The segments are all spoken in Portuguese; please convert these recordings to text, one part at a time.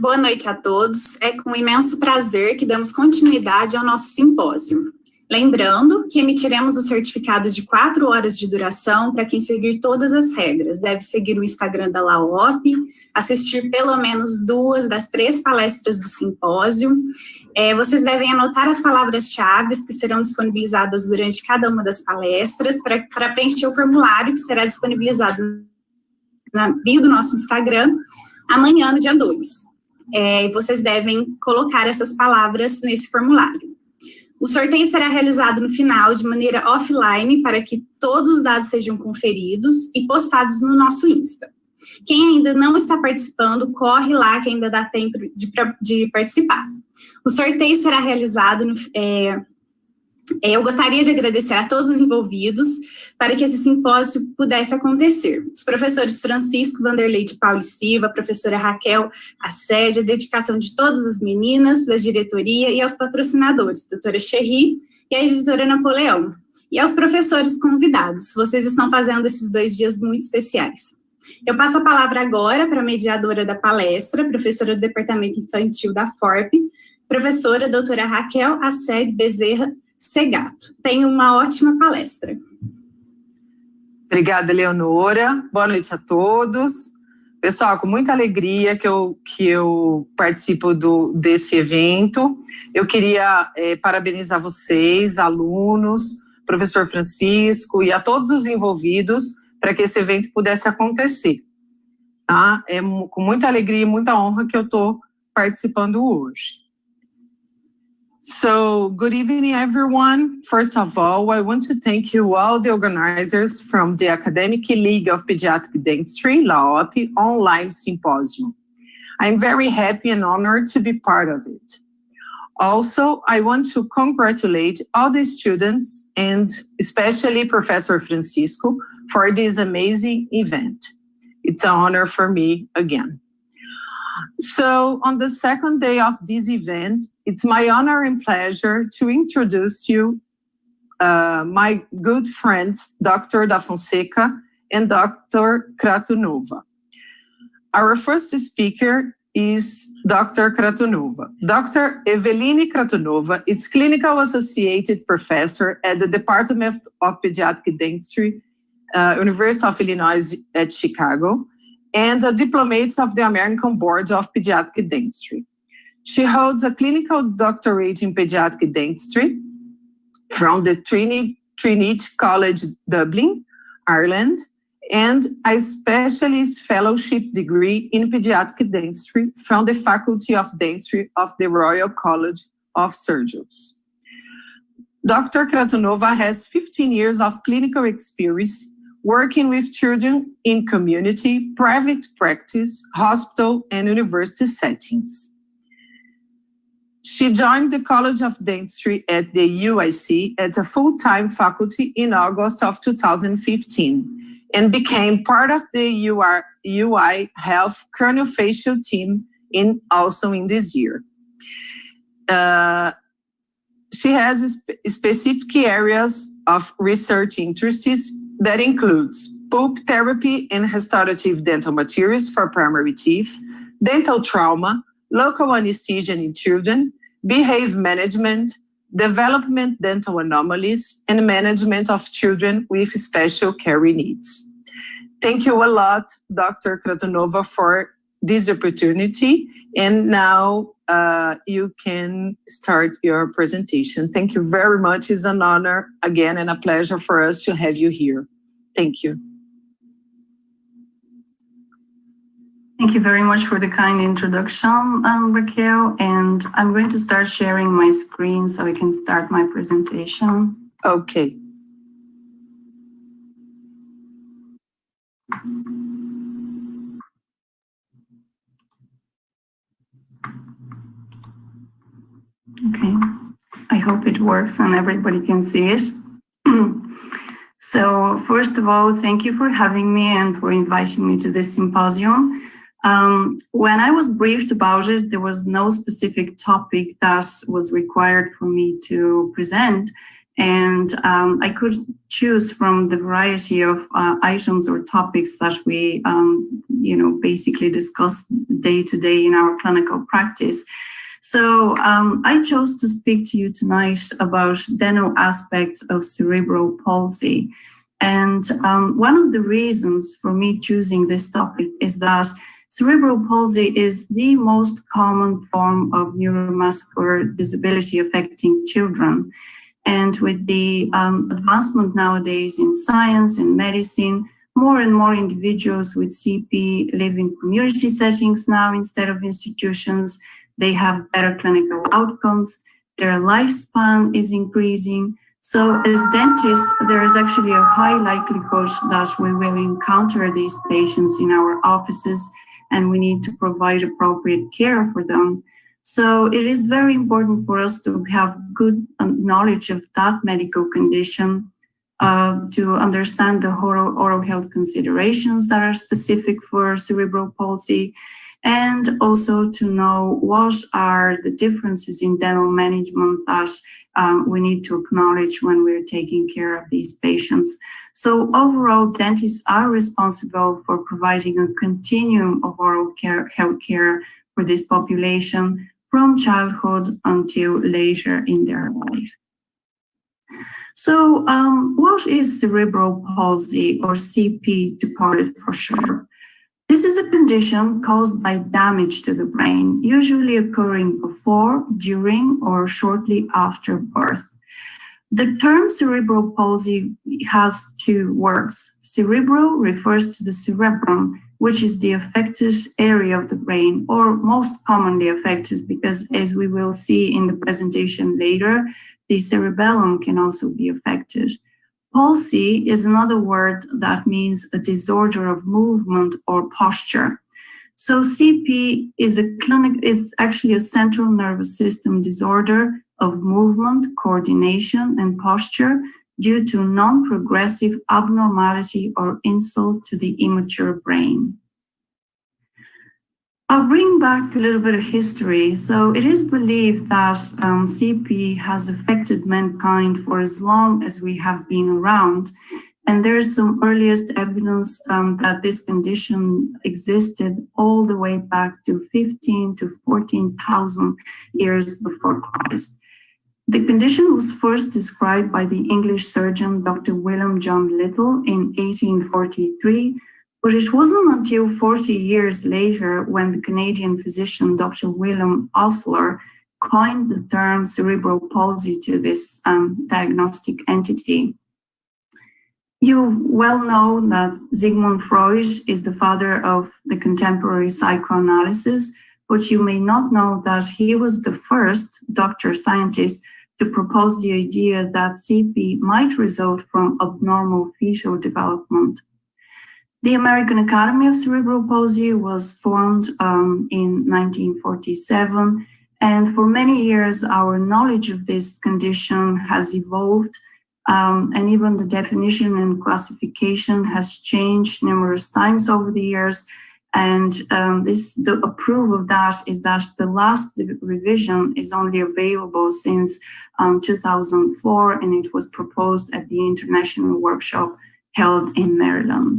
Boa noite a todos. É com imenso prazer que damos continuidade ao nosso simpósio. Lembrando que emitiremos o certificado de 4 horas de duração para quem seguir todas as regras. Deve seguir o Instagram da LAOP, assistir pelo menos 2 das 3 palestras do simpósio. Vocês devem anotar as palavras-chave que serão disponibilizadas durante cada uma das palestras para preencher o formulário que será disponibilizado na bio do nosso Instagram amanhã, no dia 2. Vocês devem colocar essas palavras nesse formulário. O sorteio será realizado no final de maneira offline para que todos os dados sejam conferidos e postados no nosso Insta. Quem ainda não está participando, corre lá que ainda dá tempo de participar. O sorteio será realizado eu gostaria de agradecer a todos os envolvidos para que esse simpósio pudesse acontecer. Os professores Francisco Vanderlei de Paulo e Silva, a professora Raquel Assede, a dedicação de todas as meninas da diretoria e aos patrocinadores, doutora Cherry e a editora Napoleão, e aos professores convidados. Vocês estão fazendo esses 2 dias muito especiais. Eu passo a palavra agora para a mediadora da palestra, professora do Departamento Infantil da FORP, professora doutora Raquel Assede Bezerra Segato. Tenha uma ótima palestra. Obrigada, Leonora. Boa noite a todos. Pessoal, com muita alegria que eu participo desse evento. Eu queria parabenizar vocês, alunos, professor Francisco e a todos os envolvidos para que esse evento pudesse acontecer. Tá? É com muita alegria e muita honra que eu estou participando hoje. So, good evening, everyone. First of all, I want to thank you all the organizers from the Academic League of Pediatric Dentistry, LAOP, online symposium. I'm very happy and honored to be part of it. Also, I want to congratulate all the students and especially Professor Francisco for this amazing event. It's an honor for me again. So on the second day of this event, it's my honor and pleasure to introduce you my good friends, Dr. Da Fonseca and Dr. Kratunova. Our first speaker is Dr. Kratunova. Dr. Eveline Kratunova is Clinical Associated Professor at the Department of Pediatric Dentistry, University of Illinois at Chicago, and a diplomate of the American Board of Pediatric Dentistry. She holds a clinical doctorate in pediatric dentistry from the Trinity College Dublin, Ireland, and a specialist fellowship degree in pediatric dentistry from the Faculty of Dentistry of the Royal College of Surgeons. Dr. Kratunova has 15 years of clinical experience working with children in community, private practice, hospital, and university settings. She joined the College of Dentistry at the UIC as a full-time faculty in August of 2015 and became part of the UI Health craniofacial team also in this year. She has specific areas of research interests that includes pulp therapy and restorative dental materials for primary teeth, dental trauma, local anesthesia in children, behavior management, development dental anomalies, and management of children with special care needs. Thank you a lot, Dr. Kratunova, for this opportunity. And now you can start your presentation. Thank you very much. It's an honor again and a pleasure for us to have you here. Thank you. Thank you very much for the kind introduction, Raquel. And I'm going to start sharing my screen so I can start my presentation. Okay. Okay, I hope it works and everybody can see it. So first of all, thank you for having me and for inviting me to this symposium. When I was briefed about it, there was no specific topic that was required for me to present. And I could choose from the variety of items or topics that we, basically discussed day to day in our clinical practice. So I chose to speak to you tonight about dental aspects of cerebral palsy. And one of the reasons for me choosing this topic is that cerebral palsy is the most common form of neuromuscular disability affecting children. And with the advancement nowadays in science and medicine, more and more individuals with CP live in community settings now instead of institutions. They have better clinical outcomes. Their lifespan is increasing. So as dentists, there is actually a high likelihood that we will encounter these patients in our offices, and we need to provide appropriate care for them. So it is very important for us to have good knowledge of that medical condition, to understand the oral health considerations that are specific for cerebral palsy, and also to know what are the differences in dental management that we need to acknowledge when we're taking care of these patients. So overall, dentists are responsible for providing a continuum of oral care, health care for this population from childhood until later in their life. So what is cerebral palsy, or CP to call it for short? This is a condition caused by damage to the brain, usually occurring before, during, or shortly after birth. The term cerebral palsy has two words. Cerebral refers to the cerebrum, which is the affected area of the brain, or most commonly affected, because as we will see in the presentation later, the cerebellum can also be affected. Palsy is another word that means a disorder of movement or posture. So CP is actually a central nervous system disorder of movement, coordination, and posture due to non-progressive abnormality or insult to the immature brain. I'll bring back a little bit of history. So it is believed that CP has affected mankind for as long as we have been around. And there's some earliest evidence that this condition existed all the way back to 15 to 14,000 years before Christ. The condition was first described by the English surgeon, Dr. William John Little, in 1843, but it wasn't until 40 years later when the Canadian physician, Dr. William Osler, coined the term cerebral palsy to this diagnostic entity. You well know that Sigmund Freud is the father of the contemporary psychoanalysis, but you may not know that he was the first doctor scientist to propose the idea that CP might result from abnormal fetal development. The American Academy of Cerebral Palsy was formed in 1947, and for many years our knowledge of this condition has evolved, and even the definition and classification has changed numerous times over the years. And the proof of that is that the last revision is only available since 2004, and it was proposed at the international workshop held in Maryland.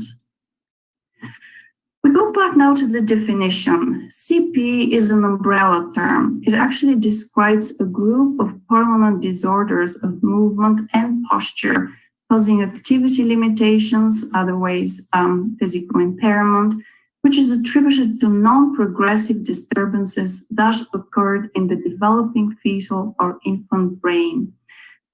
We go back now to the definition. CP is an umbrella term. It actually describes a group of permanent disorders of movement and posture, causing activity limitations, otherwise physical impairment, which is attributed to non-progressive disturbances that occurred in the developing fetal or infant brain.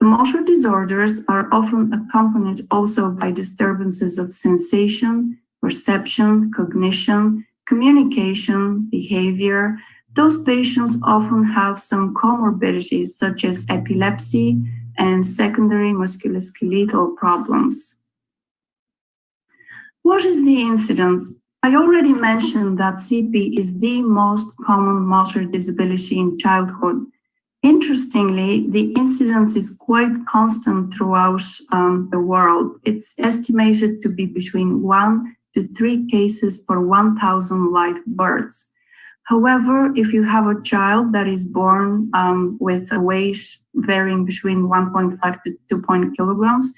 The motor disorders are often accompanied also by disturbances of sensation, perception, cognition, communication, behavior. Those patients often have some comorbidities such as epilepsy and secondary musculoskeletal problems. What is the incidence? I already mentioned that CP is the most common motor disability in childhood. Interestingly, the incidence is quite constant throughout the world. It's estimated to be between 1 to 3 cases per 1,000 live births. However, if you have a child that is born with a weight varying between 1.5 to 2 kilograms,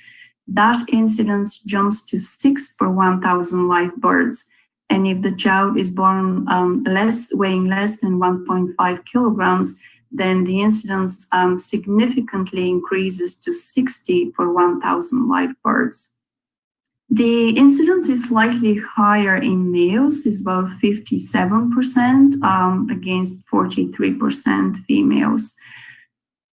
that incidence jumps to 6 per 1,000 live births. And if the child is born weighing less than 1.5 kilograms, then the incidence significantly increases to 60 per 1,000 live births. The incidence is slightly higher in males, is about 57% against 43% females.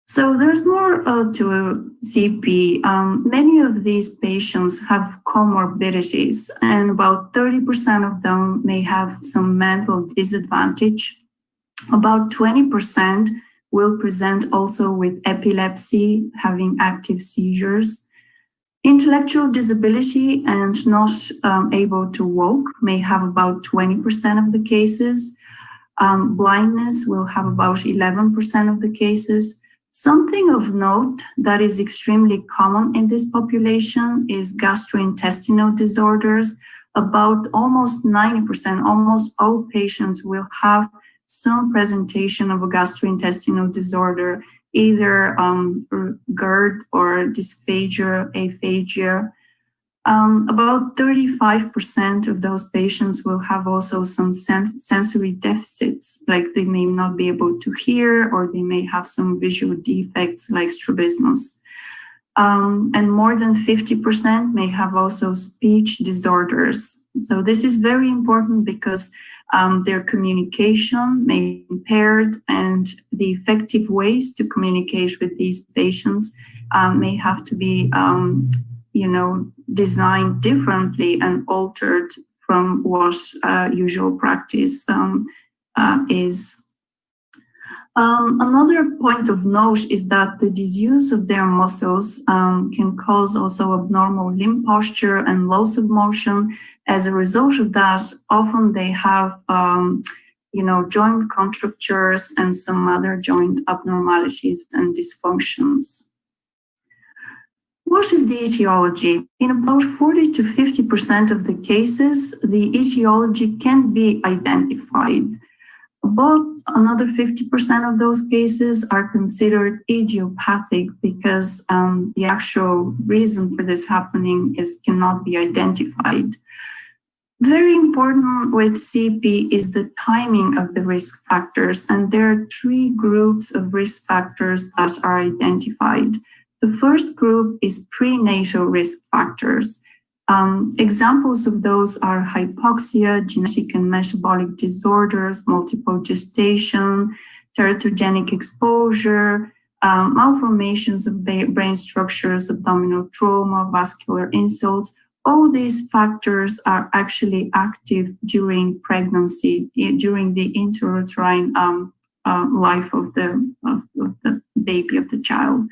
So there's more to CP. Many of these patients have comorbidities, and about 30% of them may have some mental disadvantage. About 20% will present also with epilepsy, having active seizures. Intellectual disability and not able to walk may have about 20% of the cases. Blindness will have about 11% of the cases. Something of note that is extremely common in this population is gastrointestinal disorders. About almost 90%, almost all patients will have some presentation of a gastrointestinal disorder, either GERD or dysphagia, aphasia. About 35% of those patients will have also some sensory deficits, like they may not be able to hear, or they may have some visual defects like strabismus. And more than 50% may have also speech disorders. So this is very important because their communication may be impaired, and the effective ways to communicate with these patients may have to be designed differently and altered from what usual practice is. Another point of note is that the disuse of their muscles can cause also abnormal limb posture and loss of motion. As a result of that, often they have joint contractures and some other joint abnormalities and dysfunctions. What is the etiology? In about 40 to 50% of the cases, the etiology can be identified. About another 50% of those cases are considered idiopathic because the actual reason for this happening cannot be identified. Very important with CP is the timing of the risk factors, and there are 3 groups of risk factors that are identified. The first group is prenatal risk factors. Examples of those are hypoxia, genetic and metabolic disorders, multiple gestation, teratogenic exposure, malformations of brain structures, abdominal trauma, vascular insults. All these factors are actually active during pregnancy, during the intrauterine life of the baby, of the child.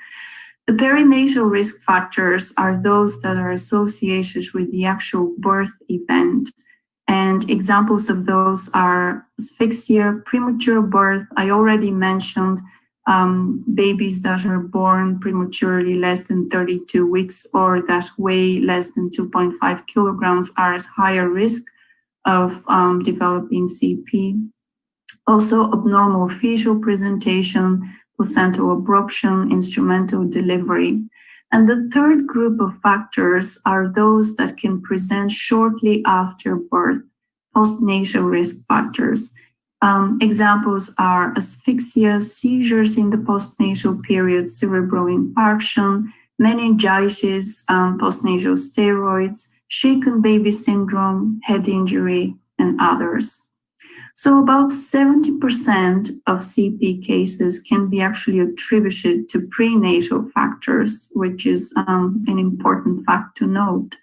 The perinatal risk factors are those that are associated with the actual birth event. And examples of those are asphyxia, premature birth. I already mentioned babies that are born prematurely less than 32 weeks or that weigh less than 2.5 kilograms are at higher risk of developing CP. Also, abnormal fetal presentation, placental abruption, instrumental delivery. And the third group of factors are those that can present shortly after birth, postnatal risk factors. Examples are asphyxia, seizures in the postnatal period, cerebral infarction, meningitis, postnatal steroids, shaken baby syndrome, head injury, and others. So about 70% of CP cases can be actually attributed to prenatal factors, which is an important fact to note.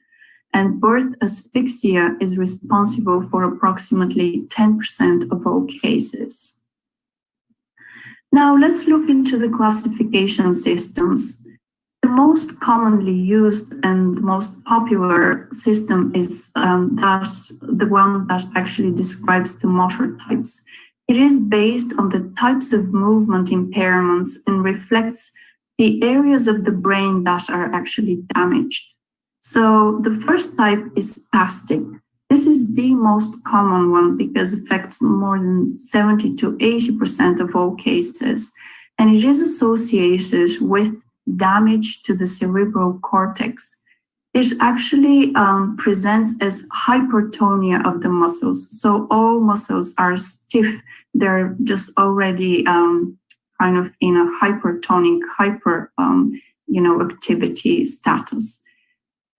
And birth asphyxia is responsible for approximately 10% of all cases. Now let's look into the classification systems. The most commonly used and the most popular system is the one that actually describes the motor types. It is based on the types of movement impairments and reflects the areas of the brain that are actually damaged. So the first type is spastic. This is the most common one because it affects more than 70 to 80% of all cases. And it is associated with damage to the cerebral cortex. it actually presents as hypertonia of the muscles. So all muscles are stiff. They're just already kind of in a hypertonic, activity status.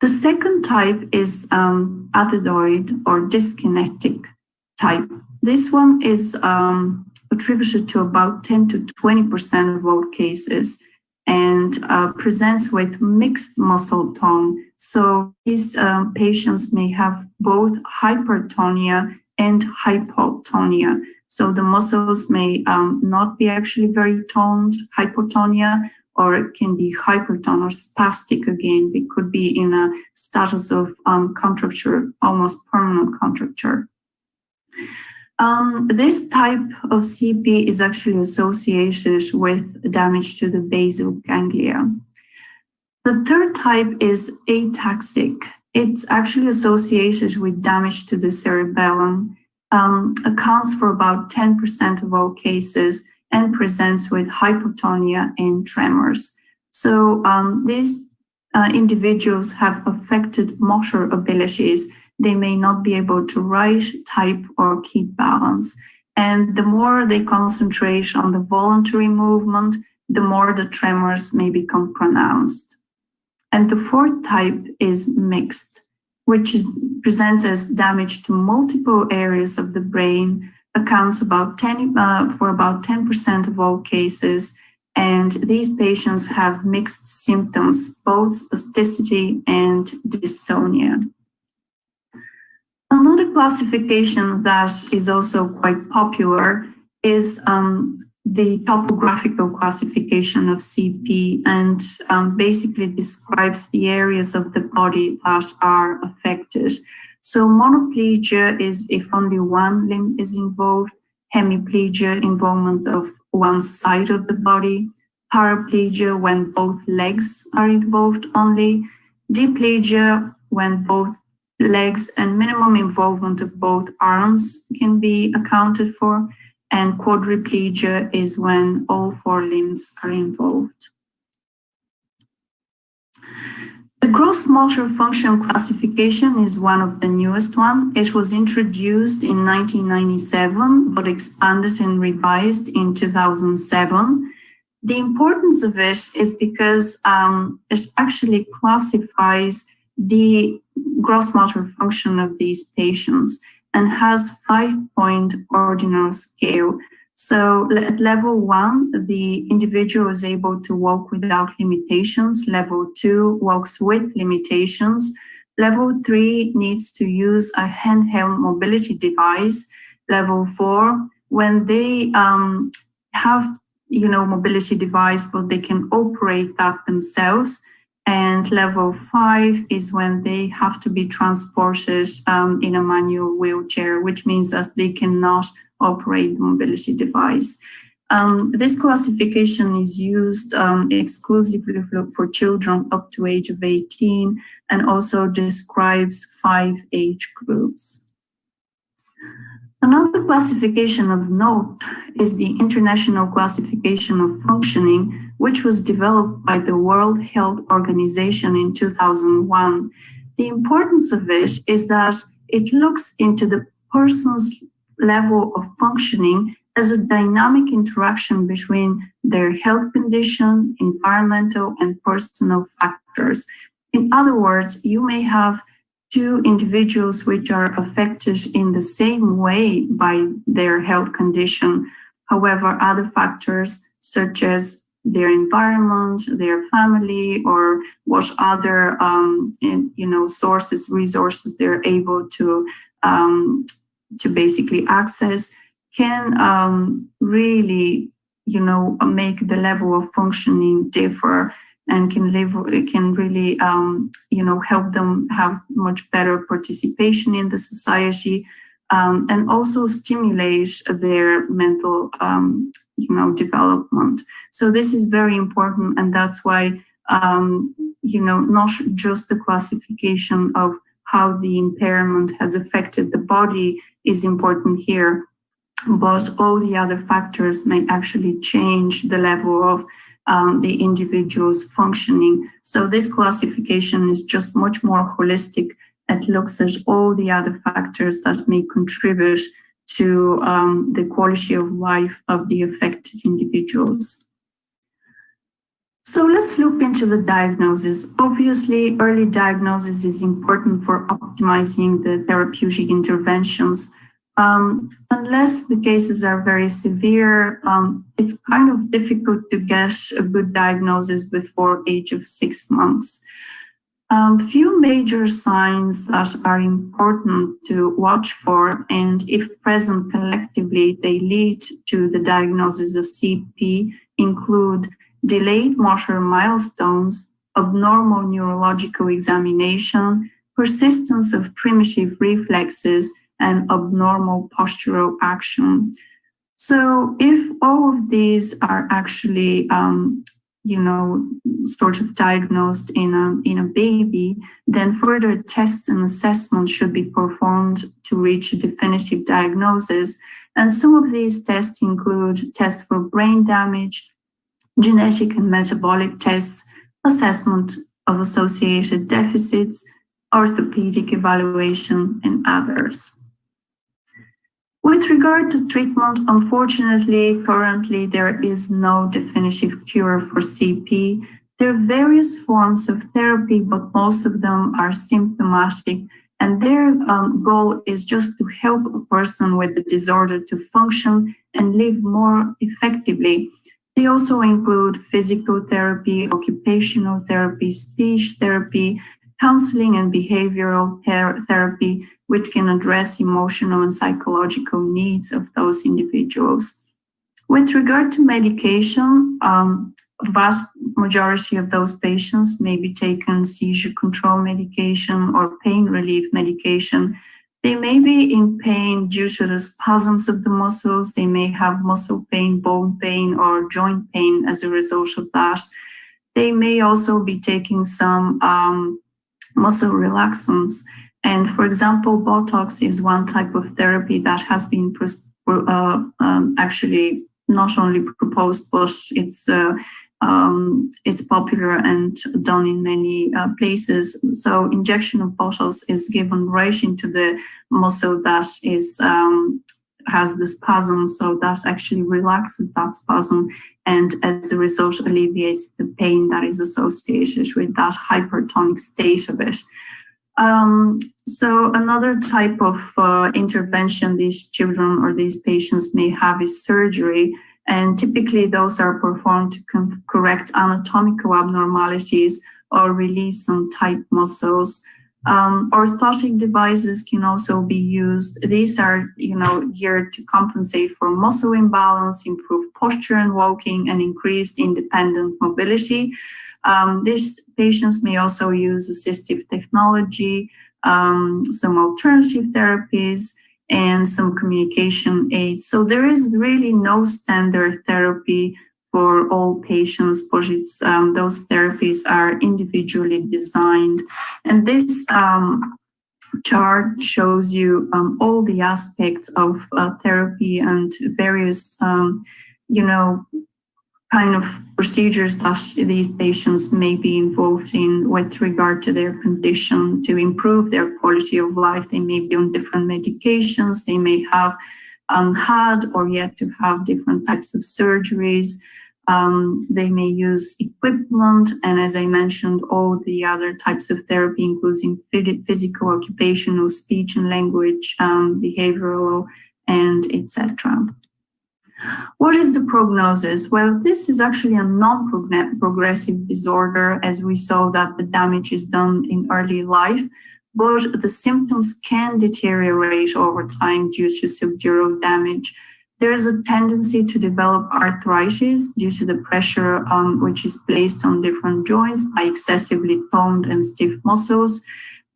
The second type is atheroid or dyskinetic type. This one is attributed to about 10 to 20% of all cases and presents with mixed muscle tone. So these patients may have both hypertonia and hypotonia. So the muscles may not be actually very toned, hypotonia, or it can be hypertone or spastic again. It could be in a status of contracture, almost permanent contracture. This type of CP is actually associated with damage to the basal ganglia. The third type is ataxic. It's actually associated with damage to the cerebellum, accounts for about 10% of all cases, and presents with hypotonia and tremors. So these individuals have affected motor abilities. They may not be able to write, type, or keep balance. And the more they concentrate on the voluntary movement, the more the tremors may become pronounced. And the fourth type is mixed, which presents as damage to multiple areas of the brain, accounts for about 10% of all cases, and these patients have mixed symptoms, both spasticity and dystonia. Another classification that is also quite popular is the topographical classification of CP, and basically describes the areas of the body that are affected. So monoplegia is if only one limb is involved, hemiplegia, involvement of one side of the body, paraplegia when both legs are involved only, diplegia when both legs and minimum involvement of both arms can be accounted for, and quadriplegia is when all four limbs are involved. The gross motor function classification is one of the newest one. It was introduced in 1997, but expanded and revised in 2007. The importance of it is because it actually classifies the gross motor function of these patients and has 5-point ordinal scale. So at level 1, the individual is able to walk without limitations. Level 2 walks with limitations. Level 3 needs to use a handheld mobility device. Level 4, when they have mobility device, but they can operate that themselves. And level 5 is when they have to be transported in a manual wheelchair, which means that they cannot operate the mobility device. This classification is used exclusively for children up to age of 18 and also describes 5 age groups. Another classification of note is the International Classification of Functioning, which was developed by the World Health Organization in 2001. The importance of it is that it looks into the person's level of functioning as a dynamic interaction between their health condition, environmental, and personal factors. In other words, you may have two individuals which are affected in the same way by their health condition. However, other factors such as their environment, their family, or what other resources they're able to basically access can really make the level of functioning differ, and can really help them have much better participation in the society, and also stimulate their mental development. So this is very important, and that's why not just the classification of how the impairment has affected the body is important here, but all the other factors may actually change the level of the individual's functioning. So this classification is just much more holistic. It looks at all the other factors that may contribute to the quality of life of the affected individuals. So let's look into the diagnosis. Obviously, early diagnosis is important for optimizing the therapeutic interventions. Unless the cases are very severe, it's kind of difficult to get a good diagnosis before age of 6 months. Few major signs that are important to watch for, and if present collectively, they lead to the diagnosis of CP, include delayed motor milestones, abnormal neurological examination, persistence of primitive reflexes, and abnormal postural action. So if all of these are actually sort of diagnosed in a baby, then further tests and assessments should be performed to reach a definitive diagnosis. And some of these tests include tests for brain damage, genetic and metabolic tests, assessment of associated deficits, orthopedic evaluation, and others. With regard to treatment, unfortunately, currently there is no definitive cure for CP. There are various forms of therapy, but most of them are symptomatic, and their goal is just to help a person with the disorder to function and live more effectively. They also include physical therapy, occupational therapy, speech therapy, counseling and behavioral therapy, which can address emotional and psychological needs of those individuals. With regard to medication, a vast majority of those patients may be taken seizure control medication or pain relief medication. They may be in pain due to the spasms of the muscles. They may have muscle pain, bone pain, or joint pain as a result of that. They may also be taking some muscle relaxants. And for example, Botox is one type of therapy that has been actually not only proposed, but it's popular and done in many places. So injection of Botox is given right into the muscle that is has the spasm, so that actually relaxes that spasm, and as a result alleviates the pain that is associated with that hypertonic state of it. So another type of intervention these children or these patients may have is surgery, and typically those are performed to correct anatomical abnormalities or release some tight muscles. Orthotic devices can also be used. These are, geared to compensate for muscle imbalance, improve posture and walking, and increased independent mobility. These patients may also use assistive technology, some alternative therapies, and some communication aids. So there is really no standard therapy for all patients, but it's, those therapies are individually designed. And this chart shows you all the aspects of therapy and various, kind of procedures that these patients may be involved in with regard to their condition to improve their quality of life. They may be on different medications. They may have had or yet to have different types of surgeries. They may use equipment, and as I mentioned, all the other types of therapy, including physical, occupational, speech and language, behavioral, and etc. What is the prognosis? Well, this is actually a non-progressive disorder, as we saw that the damage is done in early life, but the symptoms can deteriorate over time due to subdural damage. There is a tendency to develop arthritis due to the pressure which is placed on different joints by excessively toned and stiff muscles.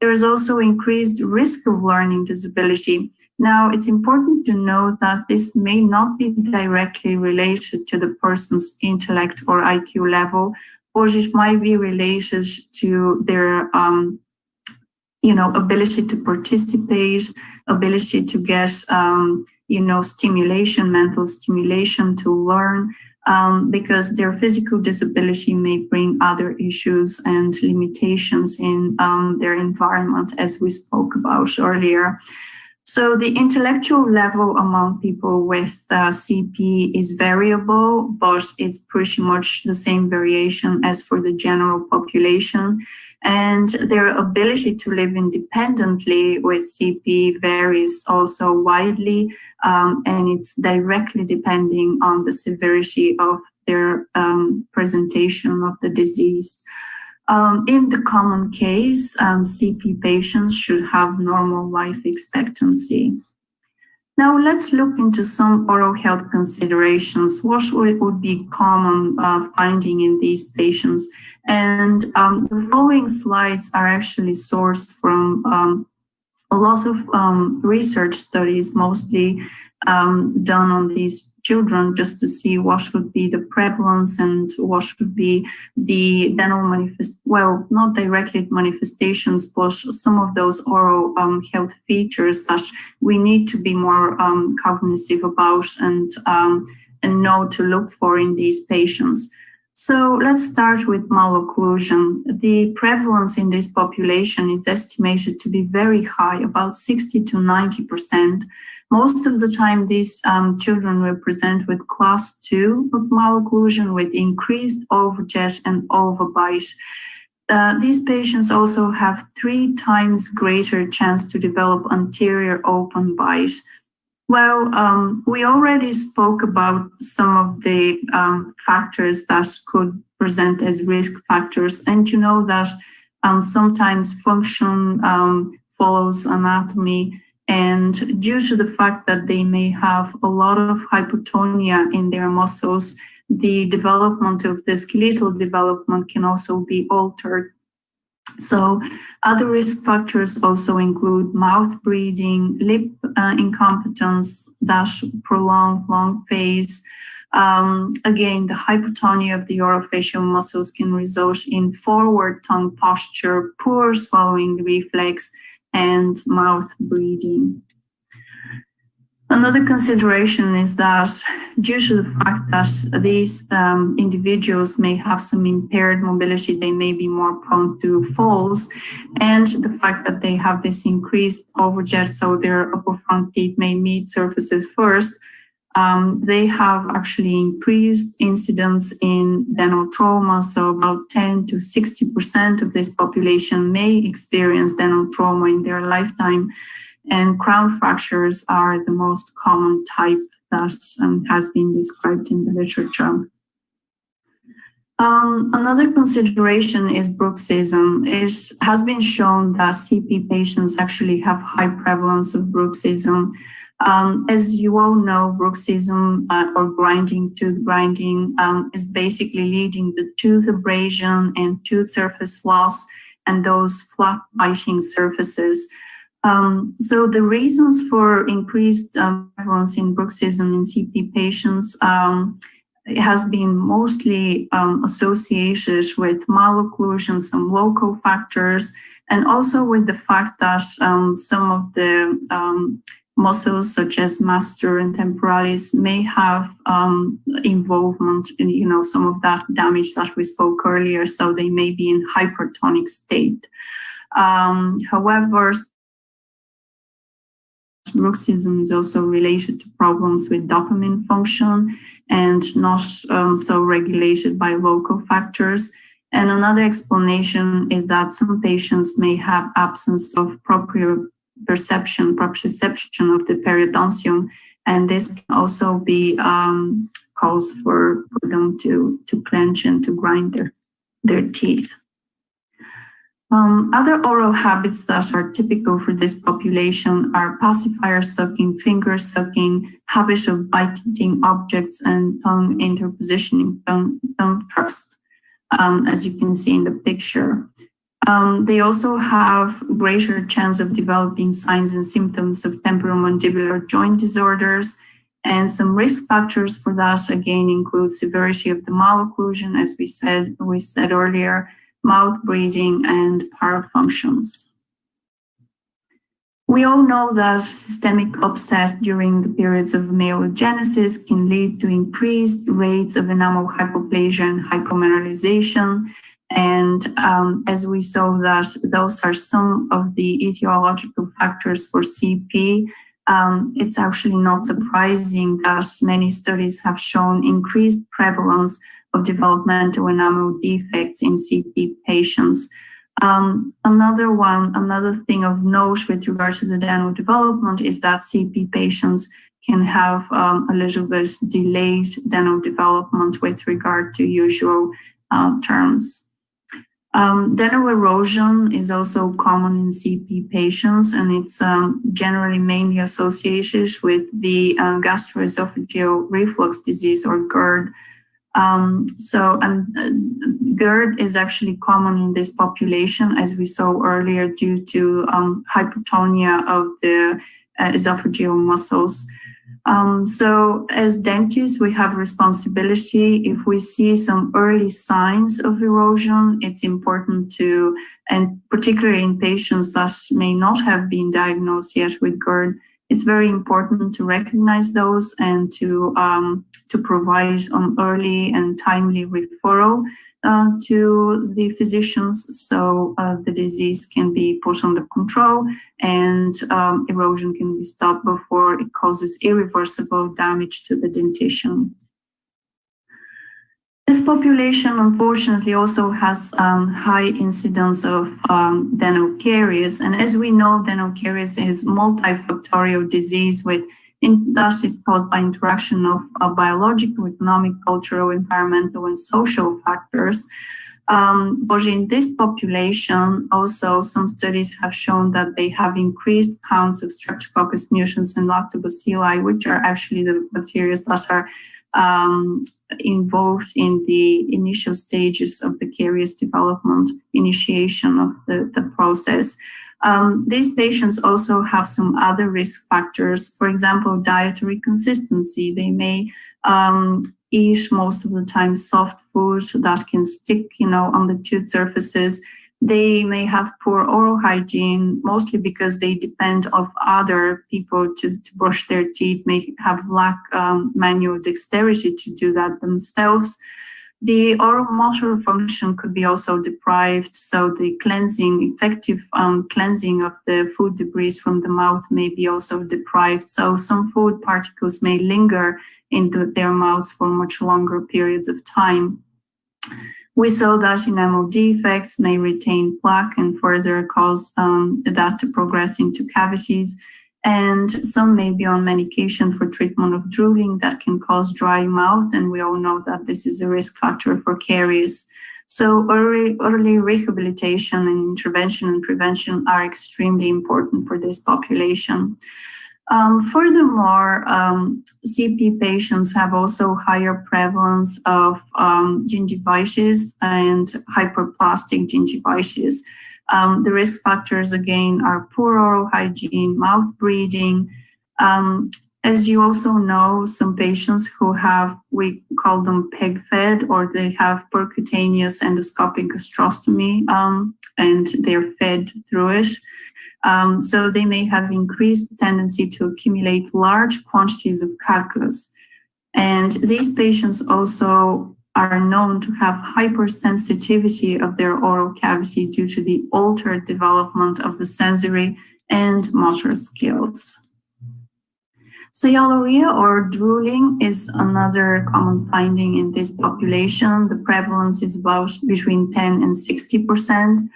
There is also increased risk of learning disability. Now, it's important to note that this may not be directly related to the person's intellect or IQ level, or it might be related to their ability to participate, ability to get, stimulation, mental stimulation to learn. because their physical disability may bring other issues and limitations in their environment, as we spoke about earlier. So the intellectual level among people with CP is variable, but it's pretty much the same variation as for the general population. And their ability to live independently with CP varies also widely, and it's directly depending on the severity of their presentation of the disease. In the common case, CP patients should have normal life expectancy. Now let's look into some oral health considerations. What would be common finding in these patients? And the following slides are actually sourced from a lot of research studies, mostly done on these children, just to see what would be the prevalence and what would be the dental not directly manifestations, but some of those oral health features that we need to be more cognizant about and know to look for in these patients. So let's start with malocclusion. The prevalence in this population is estimated to be very high, about 60 to 90%. Most of the time, these children will present with class 2 of malocclusion with increased overjet and overbite. These patients also have 3 times greater chance to develop anterior open bite. Well, we already spoke about some of the factors that could present as risk factors, and you know that sometimes function follows anatomy, and due to the fact that they may have a lot of hypotonia in their muscles, the development of the skeletal development can also be altered. So other risk factors also include mouth breathing, lip incompetence, prolonged long face. Again, the hypotonia of the orofacial muscles can result in forward tongue posture, poor swallowing reflex, and mouth breathing. Another consideration is that due to the fact that these individuals may have some impaired mobility, they may be more prone to falls, and the fact that they have this increased overjet, so their upper front teeth may meet surfaces first, they have actually increased incidence in dental trauma. So about 10 to 60% of this population may experience dental trauma in their lifetime. And crown fractures are the most common type that has been described in the literature. Another consideration is bruxism. It has been shown that CP patients actually have high prevalence of bruxism. As you all know, bruxism or tooth grinding is basically leading to tooth abrasion and tooth surface loss and those flat biting surfaces. So the reasons for increased prevalence in bruxism in CP patients it has been mostly associated with malocclusion, some local factors, and also with the fact that some of the muscles such as masseter and temporalis may have involvement in some of that damage that we spoke earlier, so they may be in hypertonic state. However, bruxism is also related to problems with dopamine function and not so regulated by local factors. And another explanation is that some patients may have absence of proprioception of the periodontium, and this can also be cause for them to clench and to grind their teeth. Other oral habits that are typical for this population are pacifier sucking, finger sucking, habit of biting objects, and tongue interpositioning, tongue thrust, as you can see in the picture. They also have greater chance of developing signs and symptoms of temporomandibular joint disorders, and some risk factors for that again include severity of the malocclusion, as we said earlier, mouth breathing, and parafunctions. We all know that systemic upset during the periods of myelogenesis can lead to increased rates of enamel hypoplasia and hypomineralization. And as we saw that those are some of the etiological factors for CP, it's actually not surprising that many studies have shown increased prevalence of developmental enamel defects in CP patients. Another thing of note with regards to the de novo development is that CP patients can have a little bit delayed de novo development with regard to usual terms. De novo erosion is also common in CP patients, and it's generally mainly associated with the gastroesophageal reflux disease, or GERD. GERD is actually common in this population, as we saw earlier, due to hypotonia of the esophageal muscles. So as dentists, we have responsibility. If we see some early signs of erosion, it's important to, and particularly in patients that may not have been diagnosed yet with GERD, it's very important to recognize those and to provide early and timely referral to the physicians, so the disease can be put under control and erosion can be stopped before it causes irreversible damage to the dentition. This population, unfortunately, also has high incidence of dental caries. And as we know, dental caries is multifactorial disease that is caused by interaction of biological, economic, cultural, environmental, and social factors. But in this population, also some studies have shown that they have increased counts of Streptococcus mutans and Lactobacilli, which are actually the bacteria that are involved in the initial stages of the caries development, initiation of the process. These patients also have some other risk factors, for example, dietary consistency. They may eat most of the time soft food that can stick, on the tooth surfaces. They may have poor oral hygiene, mostly because they depend on other people to brush their teeth, may have lack manual dexterity to do that themselves. The oral motor function could be also deprived, so the effective cleansing of the food debris from the mouth may be also deprived. So some food particles may linger in their mouths for much longer periods of time. We saw that enamel defects may retain plaque and further cause that to progress into cavities. And some may be on medication for treatment of drooling that can cause dry mouth, and we all know that this is a risk factor for caries. So early rehabilitation and intervention and prevention are extremely important for this population. Furthermore, CP patients have also higher prevalence of gingivitis and hyperplastic gingivitis. The risk factors, again, are poor oral hygiene, mouth breathing. As you also know, some patients who have, we call them PEG-fed, or they have percutaneous endoscopic gastrostomy, and they're fed through it. So they may have increased tendency to accumulate large quantities of calculus. And these patients also are known to have hypersensitivity of their oral cavity due to the altered development of the sensory and motor skills. Sialorrhea, or drooling, is another common finding in this population. The prevalence is about between 10 and 60%.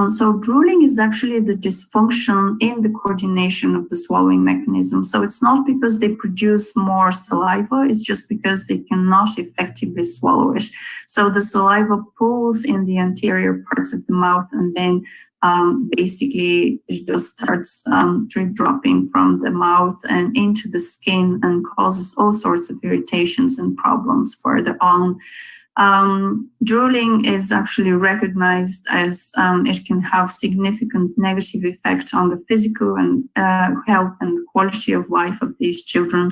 So drooling is actually the dysfunction in the coordination of the swallowing mechanism. So it's not because they produce more saliva, it's just because they cannot effectively swallow it. So the saliva pulls in the anterior parts of the mouth, and then basically it just starts drip dropping from the mouth and into the skin and causes all sorts of irritations and problems further on. Drooling is actually recognized as it can have significant negative effect on the physical and health and quality of life of these children,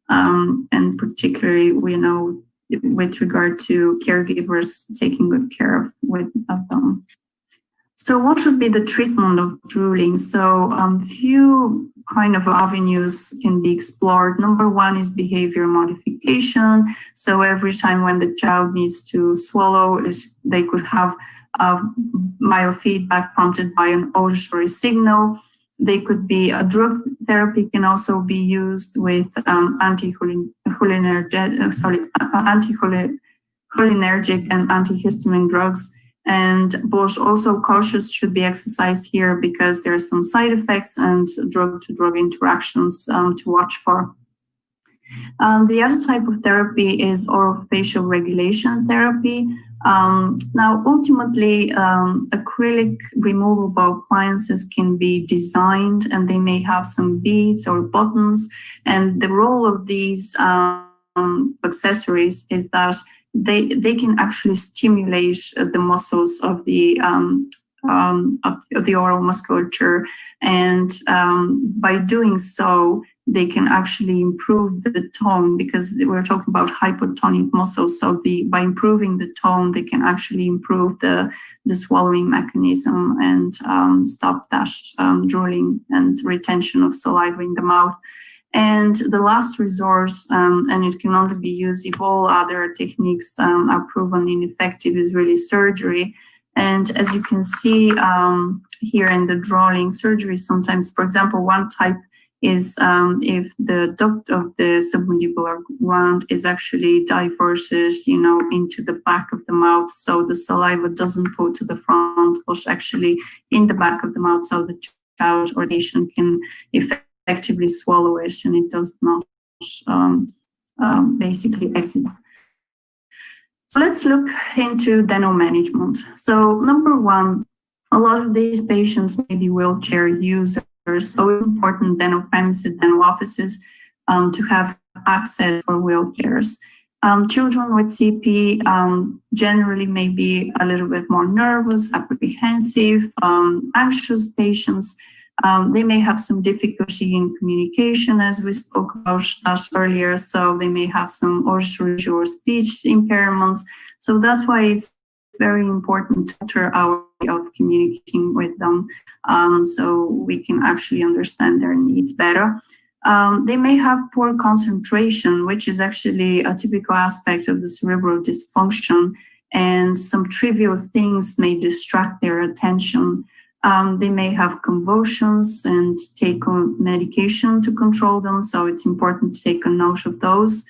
and particularly we know with regard to caregivers taking good care of them. So what should be the treatment of drooling? So few kind of avenues can be explored. Number one is behavior modification. So every time when the child needs to swallow, they could have biofeedback prompted by an auditory signal. They could be a drug therapy can also be used with anticholinergic and antihistamine drugs. And but also cautious should be exercised here because there are some side effects and drug-to-drug interactions to watch for. The other type of therapy is orofacial regulation therapy. Now, ultimately, acrylic removable appliances can be designed and they may have some beads or buttons. And the role of these accessories is that they can actually stimulate the muscles of the oral musculature, and by doing so, they can actually improve the tone because we're talking about hypotonic muscles. So by improving the tone, they can actually improve the swallowing mechanism and stop that drooling and retention of saliva in the mouth. And the last resource, and it can only be used if all other techniques are proven ineffective, is really surgery. And as you can see here in the drawing, surgery sometimes, for example, one type is if the duct of the submandibular gland is actually diverted, into the back of the mouth, so the saliva doesn't go to the front, but actually in the back of the mouth, so the child or patient can effectively swallow it, and it does not basically exit. So let's look into dental management. So number one, a lot of these patients may be wheelchair users, so it's important dental premises, dental offices to have access for wheelchairs. Children with CP generally may be a little bit more nervous, apprehensive, anxious patients. They may have some difficulty in communication, as we spoke about that earlier. So they may have some auditory or speech impairments. So that's why it's very important to alter our way of communicating with them, so we can actually understand their needs better. They may have poor concentration, which is actually a typical aspect of the cerebral dysfunction, and some trivial things may distract their attention. They may have convulsions and take on medication to control them, so it's important to take a note of those.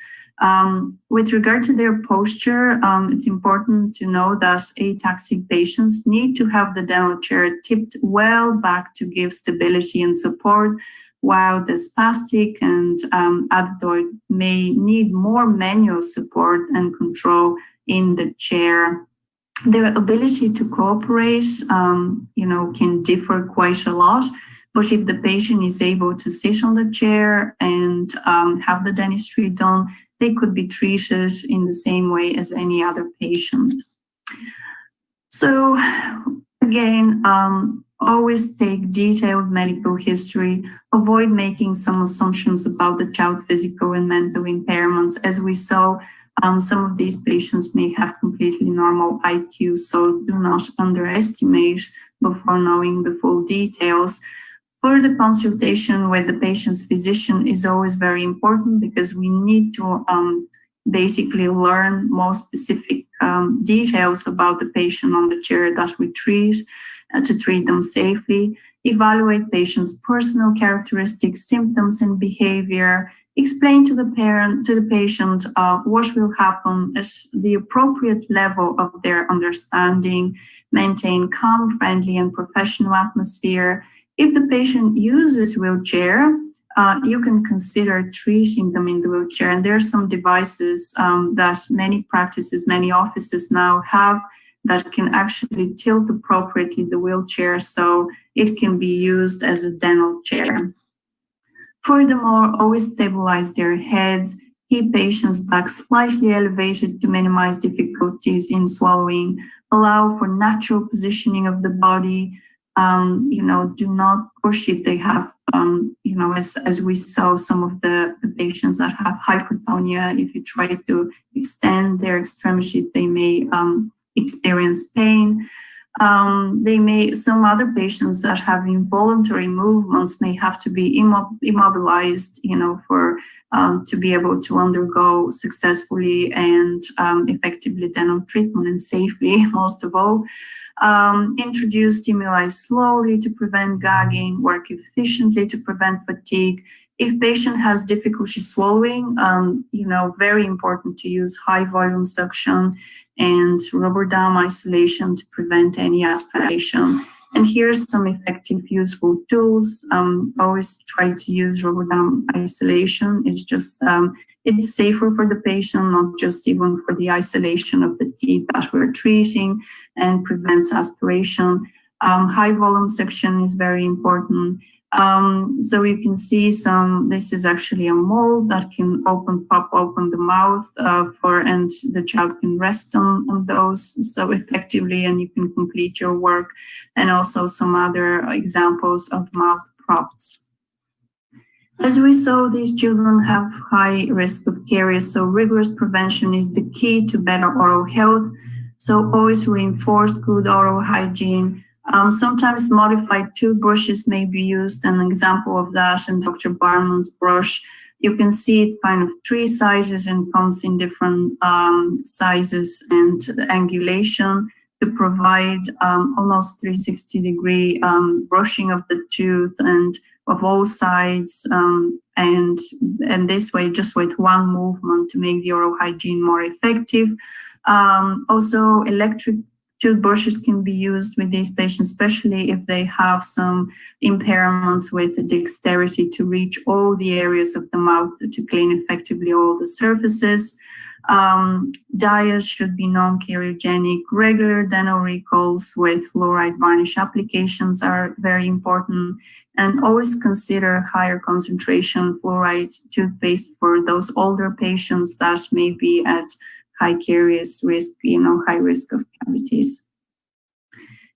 With regard to their posture, it's important to know that ataxic patients need to have the dental chair tipped well back to give stability and support, while the spastic and adenoid may need more manual support and control in the chair. Their ability to cooperate, can differ quite a lot. But if the patient is able to sit on the chair and have the dentistry done, they could be treated in the same way as any other patient. So again, always take detailed medical history, avoid making some assumptions about the child's physical and mental impairments. As we saw, some of these patients may have completely normal IQ, so do not underestimate before knowing the full details. Further consultation with the patient's physician is always very important because we need to basically learn more specific details about the patient on the chair that we treat to treat them safely, evaluate patient's personal characteristics, symptoms, and behavior, explain to the patient what will happen at the appropriate level of their understanding, maintain calm, friendly, and professional atmosphere. If the patient uses wheelchair, you can consider treating them in the wheelchair. And there are some devices that many practices, many offices now have that can actually tilt appropriately the wheelchair so it can be used as a dental chair. Furthermore, always stabilize their heads, keep patients' back slightly elevated to minimize difficulties in swallowing, allow for natural positioning of the body. Do not push if they have, as we saw some of the patients that have hypertonia, if you try to extend their extremities, they may experience pain. Some other patients that have involuntary movements may have to be immobilized, to be able to undergo successfully and effectively dental treatment and safely, most of all. Introduce stimuli slowly to prevent gagging, work efficiently to prevent fatigue. If patient has difficulty swallowing, very important to use high volume suction and rubber dam isolation to prevent any aspiration. And here's some effective, useful tools. Always try to use rubber dam isolation. It's just, it's safer for the patient, not just even for the isolation of the teeth that we're treating, and prevents aspiration. High volume suction is very important. So you can see this is actually a mold that can pop open the mouth and the child can rest on those so effectively, and you can complete your work. And also some other examples of mouth props. As we saw, these children have high risk of caries, so rigorous prevention is the key to better oral health. So always reinforce good oral hygiene. Sometimes modified toothbrushes may be used. An example of that in Dr. Barman's brush. You can see it's kind of 3 sizes and comes in different sizes and angulation to provide almost 360-degree brushing of the tooth and of all sides, and this way, just with one movement to make the oral hygiene more effective. Also, electric toothbrushes can be used with these patients, especially if they have some impairments with dexterity to reach all the areas of the mouth to clean effectively all the surfaces. Diets should be non-cariogenic. Regular dental recalls with fluoride varnish applications are very important. And always consider higher concentration fluoride toothpaste for those older patients that may be at high caries risk, high risk of cavities.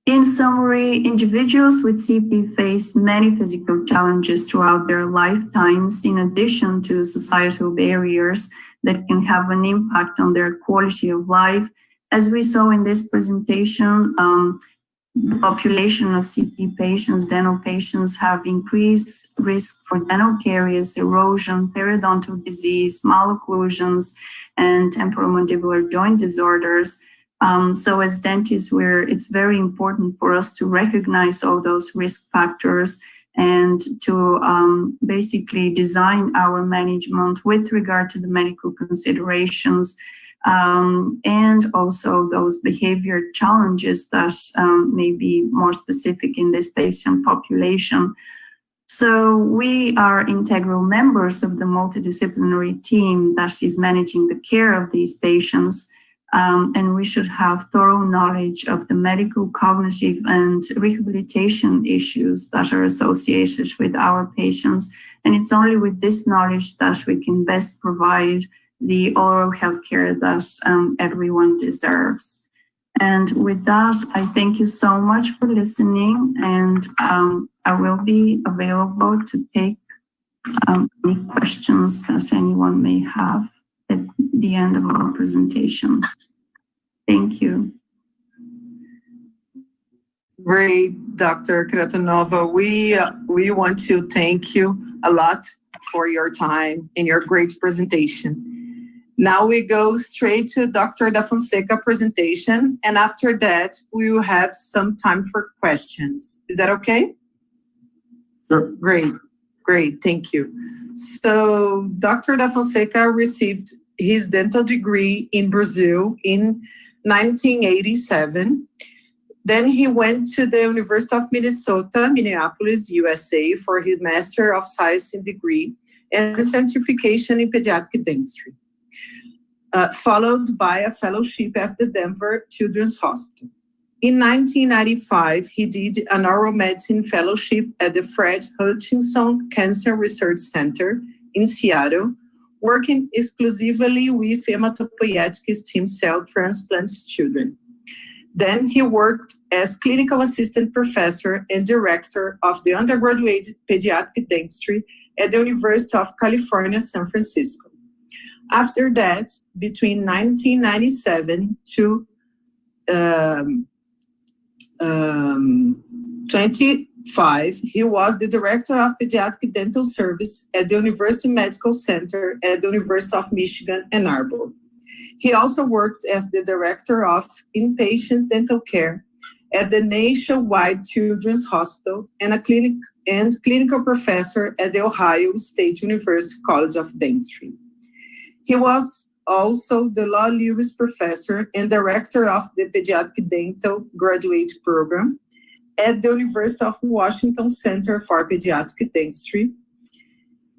In summary, individuals with CP face many physical challenges throughout their lifetimes, in addition to societal barriers that can have an impact on their quality of life. As we saw in this presentation, the population of CP patients, dental patients, have increased risk for dental caries, erosion, periodontal disease, malocclusions, and temporomandibular joint disorders. So as dentists, it's very important for us to recognize all those risk factors and to basically design our management with regard to the medical considerations and also those behavior challenges that may be more specific in this patient population. So we are integral members of the multidisciplinary team that is managing the care of these patients, and we should have thorough knowledge of the medical, cognitive, and rehabilitation issues that are associated with our patients. And it's only with this knowledge that we can best provide the oral health care that everyone deserves. And with that, I thank you so much for listening, and I will be available to take any questions that anyone may have at the end of our presentation. Thank you. Great, Dr. Kratanova. We want to thank you a lot for your time and your great presentation. Now we go straight to Dr. Da Fonseca presentation, and after that, we will have some time for questions. Is that okay? Sure. Great, thank you. So Dr. Da Fonseca received his dental degree in Brazil in 1987. Then he went to the University of Minnesota, Minneapolis, USA for his Master of Science degree and certification in pediatric dentistry. Followed by a fellowship at the Denver Children's Hospital. In 1995, he did an oral medicine fellowship at the Fred Hutchinson Cancer Research Center in Seattle, working exclusively with hematopoietic stem cell transplant children. Then he worked as clinical assistant professor and director of the undergraduate pediatric dentistry at the University of California, San Francisco. After that, between 1997 to 25, he was the Director of Pediatric Dental Service at the University Medical Center at the University of Michigan, Ann Arbor. He also worked as the Director of Inpatient Dental Care at the Nationwide Children's Hospital and clinical professor at the Ohio State University College of Dentistry. He was also the Law Lewis Professor and Director of the Pediatric Dental Graduate Program at the University of Washington Center for Pediatric Dentistry.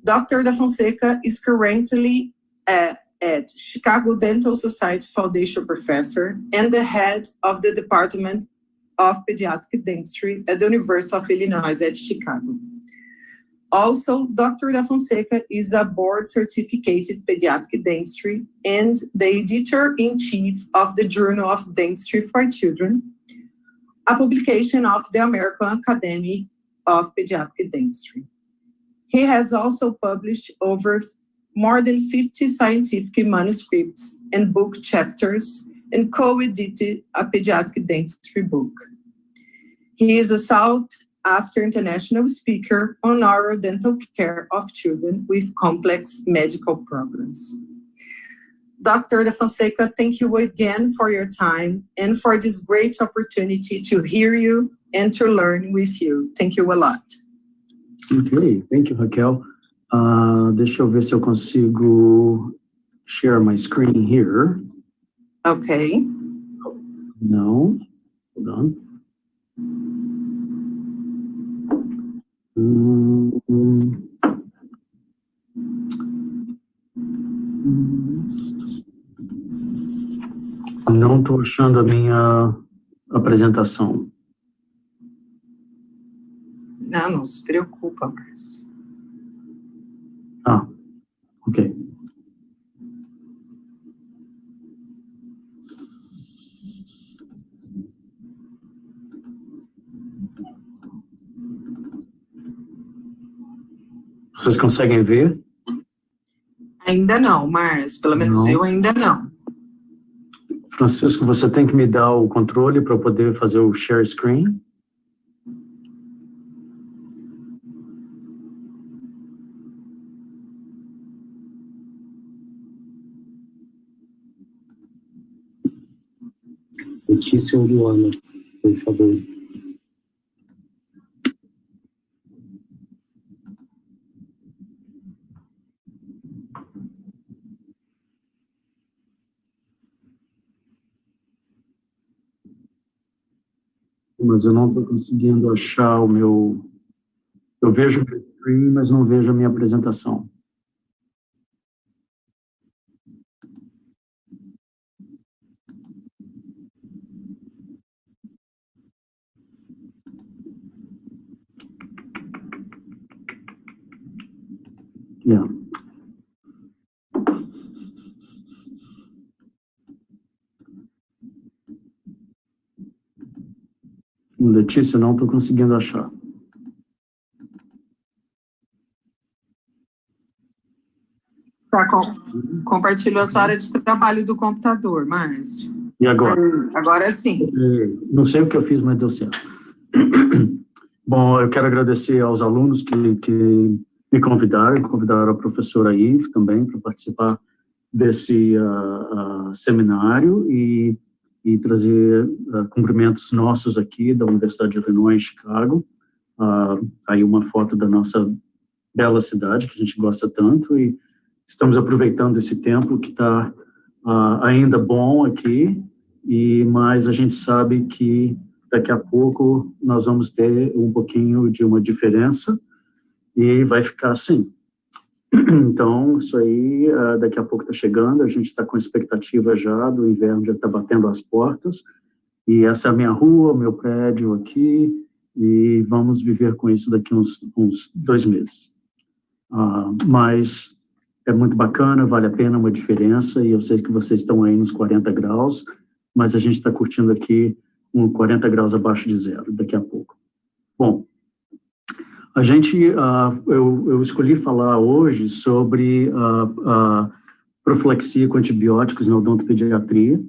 Dr. Da Fonseca is currently at Chicago Dental Society Foundation Professor and the head of the Department of Pediatric Dentistry at the University of Illinois at Chicago. Also, Dr. Da Fonseca is a board-certificated pediatric dentistry and the editor-in-chief of the Journal of Dentistry for Children, a publication of the American Academy of Pediatric Dentistry. He has also published over more than 50 scientific manuscripts and book chapters and co-edited a pediatric dentistry book. He is a sought-after international speaker on oral dental care of children with complex medical problems. Dr. Da Fonseca, thank you again for your time and for this great opportunity to hear you and to learn with you. Thank you a lot. Ok, thank you, Raquel. Deixa eu ver se eu consigo share my screen here. Okay. No, hold on. Não estou achando a minha apresentação. Não se preocupa, Márcio. Ah, ok. Vocês conseguem ver? Ainda não, Márcio. Pelo menos Não. eu ainda não. Francisco, você tem que me dar o controle para eu poder fazer o share screen? Letícia ou Luana, por favor. Mas eu não estou conseguindo achar o meu... Eu vejo o meu screen, mas não vejo a minha apresentação. Yeah. Letícia, eu não estou conseguindo achar. Compartilhou a sua área de trabalho do computador, Márcio. E agora? Agora sim. Não sei o que eu fiz, mas deu certo. Bom, eu quero agradecer aos alunos que me convidaram a professora Yves também para participar desse seminário e trazer cumprimentos nossos aqui da Universidade de Illinois, em Chicago. Aí uma foto da nossa bela cidade, que a gente gosta tanto, e estamos aproveitando esse tempo que está ainda bom aqui, mas a gente sabe que daqui a pouco nós vamos ter um pouquinho de uma diferença e vai ficar assim. Então, isso aí daqui a pouco está chegando, a gente está com expectativa já do inverno, já está batendo as portas, e essa é a minha rua, o meu prédio aqui, e vamos viver com isso daqui uns 2 meses. Mas é muito bacana, vale a pena uma diferença, e eu sei que vocês estão aí nos 40 graus, mas a gente está curtindo aqui 40 graus abaixo de zero, daqui a pouco. Bom, a gente, eu escolhi falar hoje sobre profilaxia com antibióticos na odontopediatria.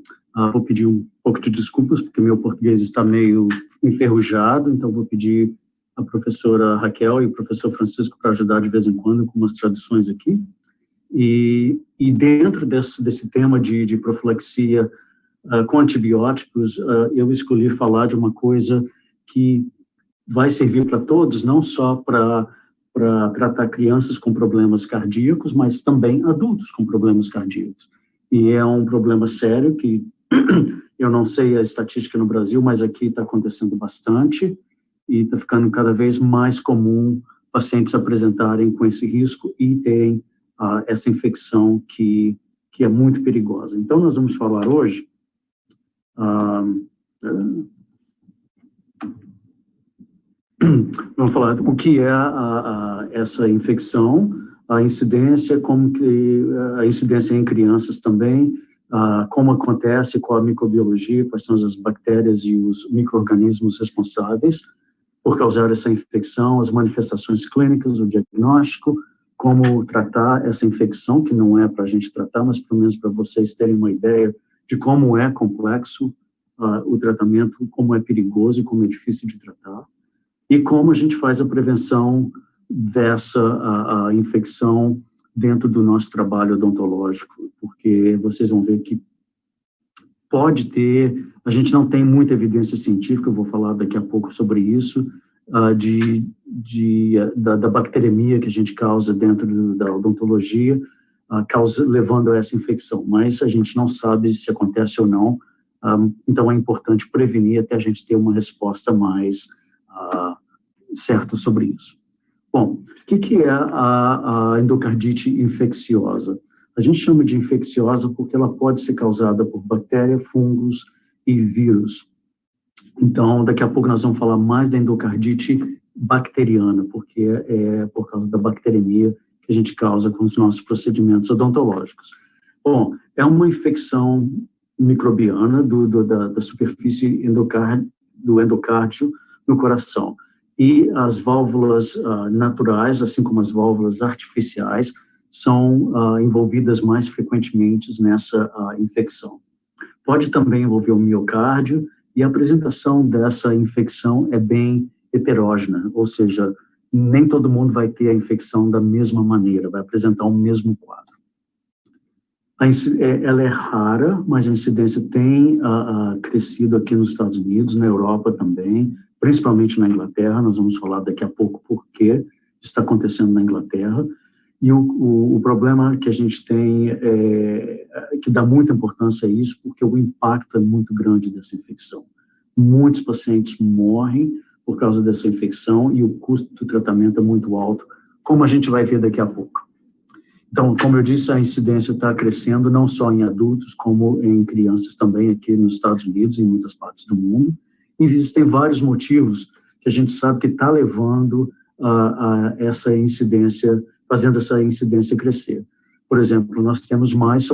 Vou pedir um pouco de desculpas, porque meu português está meio enferrujado, então vou pedir a professora Raquel e o professor Francisco para ajudar de vez em quando com umas traduções aqui. E dentro desse tema de profilaxia com antibióticos, eu escolhi falar de uma coisa que vai servir para todos, não só para tratar crianças com problemas cardíacos, mas também adultos com problemas cardíacos. E é um problema sério que eu não sei a estatística no Brasil, mas aqui está acontecendo bastante e está ficando cada vez mais comum pacientes apresentarem com esse risco e terem essa infecção que é muito perigosa. Então, nós vamos falar hoje vamos falar o que é essa infecção, a incidência, como que a incidência em crianças também, como acontece, qual a microbiologia, quais são as bactérias e os micro-organismos responsáveis por causar essa infecção, as manifestações clínicas, o diagnóstico, como tratar essa infecção, que não é para a gente tratar, mas pelo menos para vocês terem uma ideia de como é complexo o tratamento, como é perigoso e como é difícil de tratar, e como a gente faz a prevenção dessa infecção dentro do nosso trabalho odontológico, porque vocês vão ver que pode ter, a gente não tem muita evidência científica, eu vou falar daqui a pouco sobre isso, da bacteremia que a gente causa dentro da odontologia, levando a essa infecção, mas a gente não sabe se acontece ou não, então é importante prevenir até a gente ter uma resposta mais certa sobre isso. Bom, o que é a endocardite infecciosa? A gente chama de infecciosa porque ela pode ser causada por bactéria, fungos e vírus. Então, daqui a pouco nós vamos falar mais da endocardite bacteriana, porque é por causa da bacteremia que a gente causa com os nossos procedimentos odontológicos. Bom, é uma infecção microbiana da superfície do endocárdio no coração. E as válvulas naturais, assim como as válvulas artificiais, são envolvidas mais frequentemente nessa infecção. Pode também envolver o miocárdio, e a apresentação dessa infecção é bem heterógena, ou seja, nem todo mundo vai ter a infecção da mesma maneira, vai apresentar o mesmo quadro. Ela é rara, mas a incidência tem crescido aqui nos Estados Unidos, na Europa também, principalmente na Inglaterra. Nós vamos falar daqui a pouco por que está acontecendo na Inglaterra. E o problema que a gente tem, que dá muita importância a isso, porque o impacto é muito grande dessa infecção. Muitos pacientes morrem por causa dessa infecção e o custo do tratamento é muito alto, como a gente vai ver daqui a pouco. Então, como eu disse, a incidência está crescendo não só em adultos, como em crianças também aqui nos Estados Unidos e em muitas partes do mundo. E existem vários motivos que a gente sabe que está levando a essa incidência, fazendo essa incidência crescer. Por exemplo, nós temos mais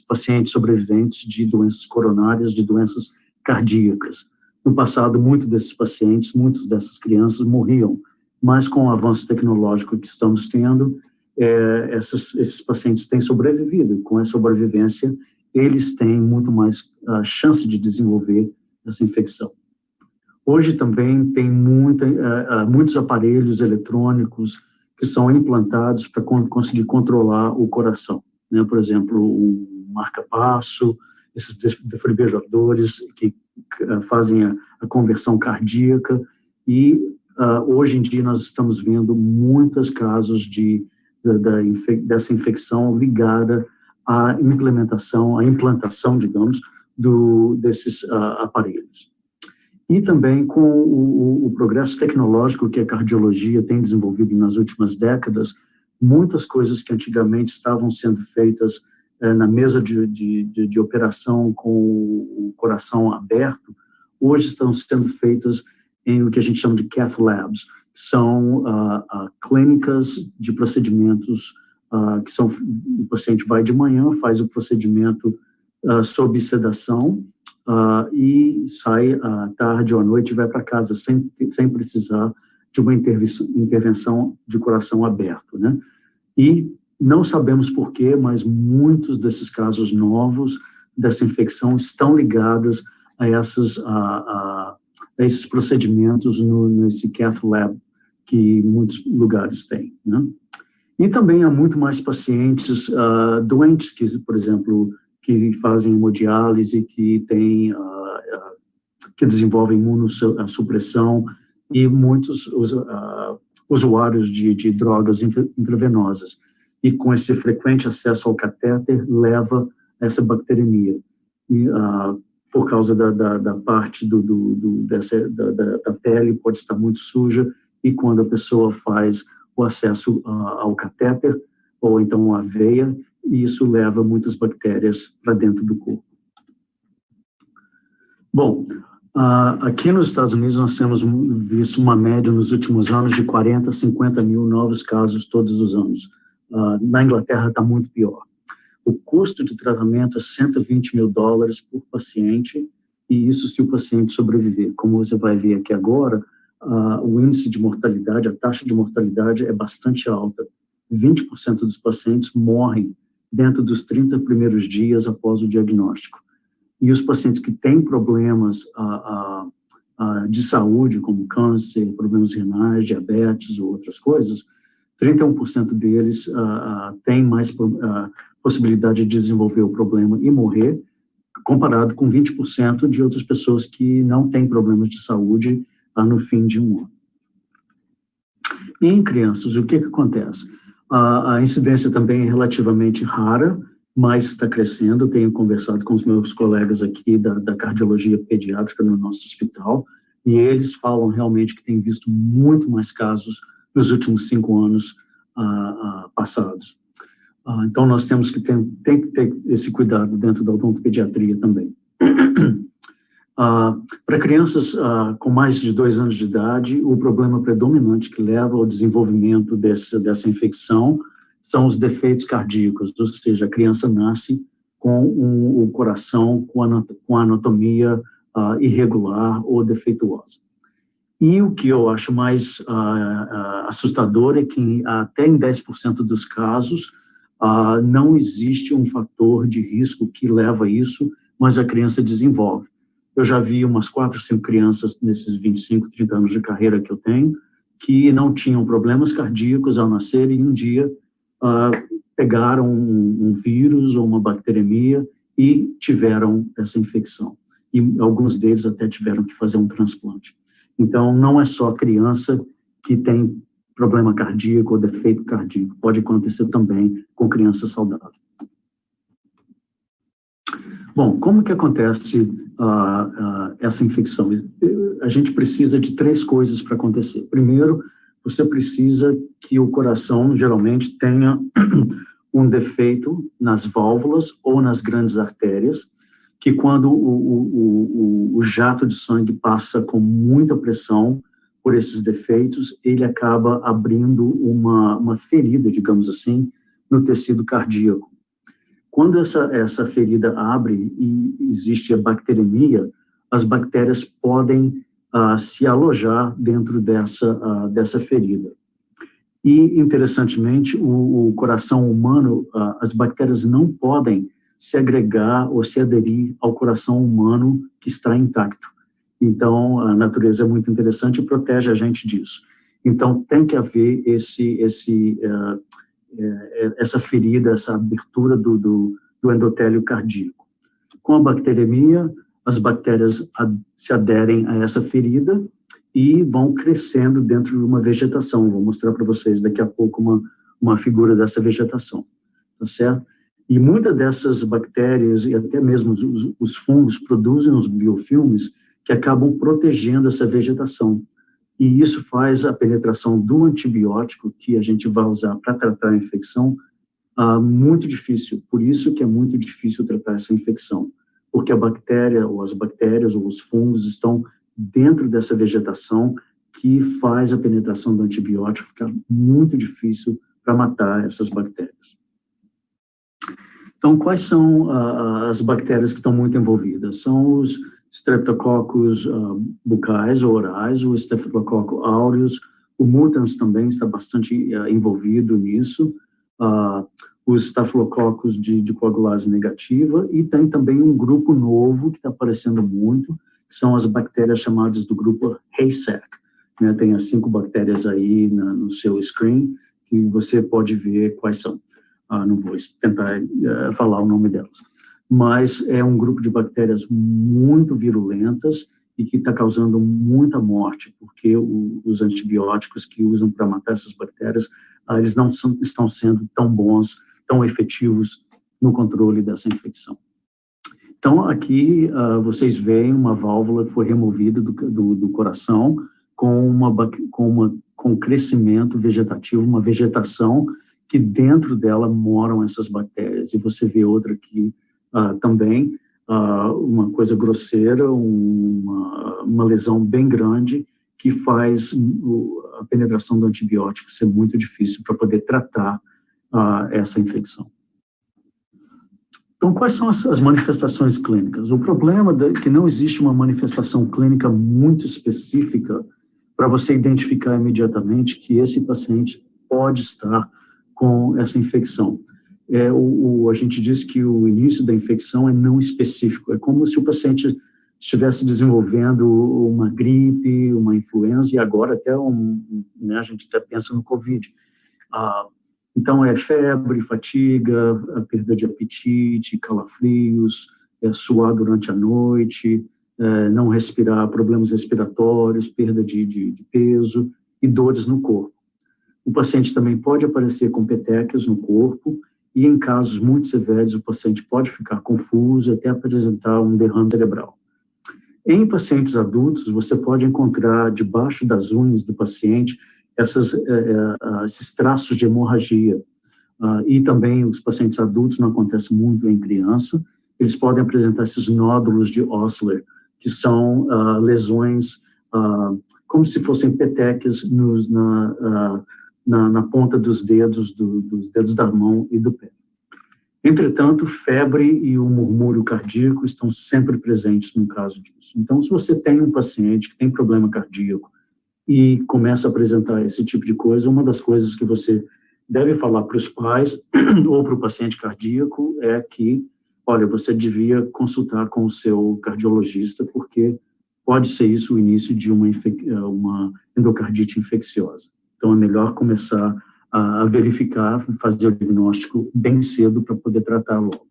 pacientes sobreviventes de doenças coronárias, de doenças cardíacas. No passado, muitas dessas crianças morriam, mas com o avanço tecnológico que estamos tendo, esses pacientes têm sobrevivido. Com a sobrevivência, eles têm muito mais chance de desenvolver essa infecção. Hoje também tem muitos aparelhos eletrônicos que são implantados para conseguir controlar o coração, né? Por exemplo, o marca-passo, esses desfibriladores que fazem a conversão cardíaca, e hoje em dia nós estamos vendo muitos casos dessa infecção ligada à implantação, digamos, desses aparelhos. E também com o progresso tecnológico que a cardiologia tem desenvolvido nas últimas décadas, muitas coisas que antigamente estavam sendo feitas na mesa de operação com o coração aberto, hoje estão sendo feitas em o que a gente chama de cath labs, que são clínicas de procedimentos que o paciente vai de manhã, faz o procedimento sob sedação, e sai à tarde ou à noite e vai para casa sem precisar de uma intervenção de coração aberto, né? E não sabemos por quê, mas muitos desses casos novos dessa infecção estão ligadas a esses procedimentos nesse cath lab que muitos lugares têm, né? E também há muito mais pacientes doentes que, por exemplo, que fazem hemodiálise, que desenvolvem imunossupressão e muitos usuários de drogas intravenosas. E com esse frequente acesso ao catéter leva a essa bacteremia. E por causa da parte da pele pode estar muito suja, e quando a pessoa faz o acesso ao catéter, ou então à veia, isso leva muitas bactérias para dentro do corpo. Bom, aqui nos Estados Unidos nós temos visto uma média nos últimos anos de 40 a 50 mil novos casos todos os anos. Na Inglaterra está muito pior. O custo de tratamento é $120 mil por paciente, e isso se o paciente sobreviver. Como você vai ver aqui agora, o índice de mortalidade, a taxa de mortalidade é bastante alta. 20% dos pacientes morrem dentro dos 30 primeiros dias após o diagnóstico. E os pacientes que têm problemas de saúde, como câncer, problemas renais, diabetes ou outras coisas, 31% deles têm mais possibilidade de desenvolver o problema e morrer, comparado com 20% de outras pessoas que não têm problemas de saúde no fim de um ano. E em crianças, o que acontece? A incidência também é relativamente rara, mas está crescendo. Eu tenho conversado com os meus colegas aqui da cardiologia pediátrica no nosso hospital, e eles falam realmente que têm visto muito mais casos nos últimos 5 anos passados. Então, nós temos que ter esse cuidado dentro da odontopediatria também. Para crianças com mais de 2 anos de idade, o problema predominante que leva ao desenvolvimento dessa infecção são os defeitos cardíacos, ou seja, a criança nasce com o coração com a anatomia irregular ou defeituosa. E o que eu acho mais assustador é que até em 10% dos casos não existe um fator de risco que leva a isso, mas a criança desenvolve. Eu já vi umas 4 ou 5 crianças nesses 25, 30 anos de carreira que eu tenho, que não tinham problemas cardíacos ao nascer e um dia pegaram um vírus ou uma bacteremia e tiveram essa infecção. E alguns deles até tiveram que fazer um transplante. Então, não é só a criança que tem problema cardíaco ou defeito cardíaco, pode acontecer também com criança saudável. Bom, como que acontece essa infecção? A gente precisa de 3 coisas para acontecer. Primeiro, você precisa que o coração, geralmente, tenha um defeito nas válvulas ou nas grandes artérias, que quando o jato de sangue passa com muita pressão por esses defeitos, ele acaba abrindo uma ferida, digamos assim, no tecido cardíaco. Quando essa ferida abre e existe a bacteremia, as bactérias podem se alojar dentro dessa ferida. E, interessantemente, o coração humano, as bactérias não podem se agregar ou se aderir ao coração humano que está intacto. Então, a natureza é muito interessante e protege a gente disso. Então, tem que haver essa ferida, essa abertura do endotélio cardíaco. Com a bacteremia, as bactérias se aderem a essa ferida e vão crescendo dentro de uma vegetação. Vou mostrar para vocês daqui a pouco uma figura dessa vegetação, tá certo? E muitas dessas bactérias e até mesmo os fungos produzem os biofilmes que acabam protegendo essa vegetação. E isso faz a penetração do antibiótico que a gente vai usar para tratar a infecção muito difícil. Por isso que é muito difícil tratar essa infecção, porque a bactéria, ou as bactérias, ou os fungos estão dentro dessa vegetação que faz a penetração do antibiótico ficar muito difícil para matar essas bactérias. Então, quais são as bactérias que estão muito envolvidas? São os Streptococcus bucais ou orais, o Staphylococcus aureus, o mutans também está bastante envolvido nisso, os estafilococos de coagulase negativa, e tem também um grupo novo que está aparecendo muito, que são as bactérias chamadas do grupo Haystack, né? Tem as 5 bactérias aí no seu screen, que você pode ver quais são. Não vou tentar falar o nome delas. Mas é um grupo de bactérias muito virulentas e que está causando muita morte, porque os antibióticos que usam para matar essas bactérias, eles não estão sendo tão bons, tão efetivos no controle dessa infecção. Então, aqui vocês veem uma válvula que foi removida do coração com crescimento vegetativo, uma vegetação que dentro dela moram essas bactérias. E você vê outra aqui também, uma coisa grosseira, uma lesão bem grande, que faz a penetração do antibiótico ser muito difícil para poder tratar essa infecção. Então, quais são as manifestações clínicas? O problema é que não existe uma manifestação clínica muito específica para você identificar imediatamente que esse paciente pode estar com essa infecção. A gente diz que o início da infecção é não específico, é como se o paciente estivesse desenvolvendo uma gripe, uma influenza, e agora até a gente até pensa no Covid. Então, é febre, fatiga, a perda de apetite, calafrios, suar durante a noite, não respirar, problemas respiratórios, perda de peso e dores no corpo. O paciente também pode aparecer com petequias no corpo e, em casos muito severos, o paciente pode ficar confuso e até apresentar um derrame cerebral. Em pacientes adultos, você pode encontrar debaixo das unhas do paciente esses traços de hemorragia. E também os pacientes adultos, não acontece muito em criança, eles podem apresentar esses nódulos de Osler, que são lesões como se fossem petequias na ponta dos dedos da mão e do pé. Entretanto, febre e o murmúrio cardíaco estão sempre presentes no caso disso. Então, se você tem um paciente que tem problema cardíaco e começa a apresentar esse tipo de coisa, uma das coisas que você deve falar para os pais ou para o paciente cardíaco é que, olha, você devia consultar com o seu cardiologista, porque pode ser isso o início de uma endocardite infecciosa. Então, é melhor começar a verificar, fazer o diagnóstico bem cedo para poder tratar logo.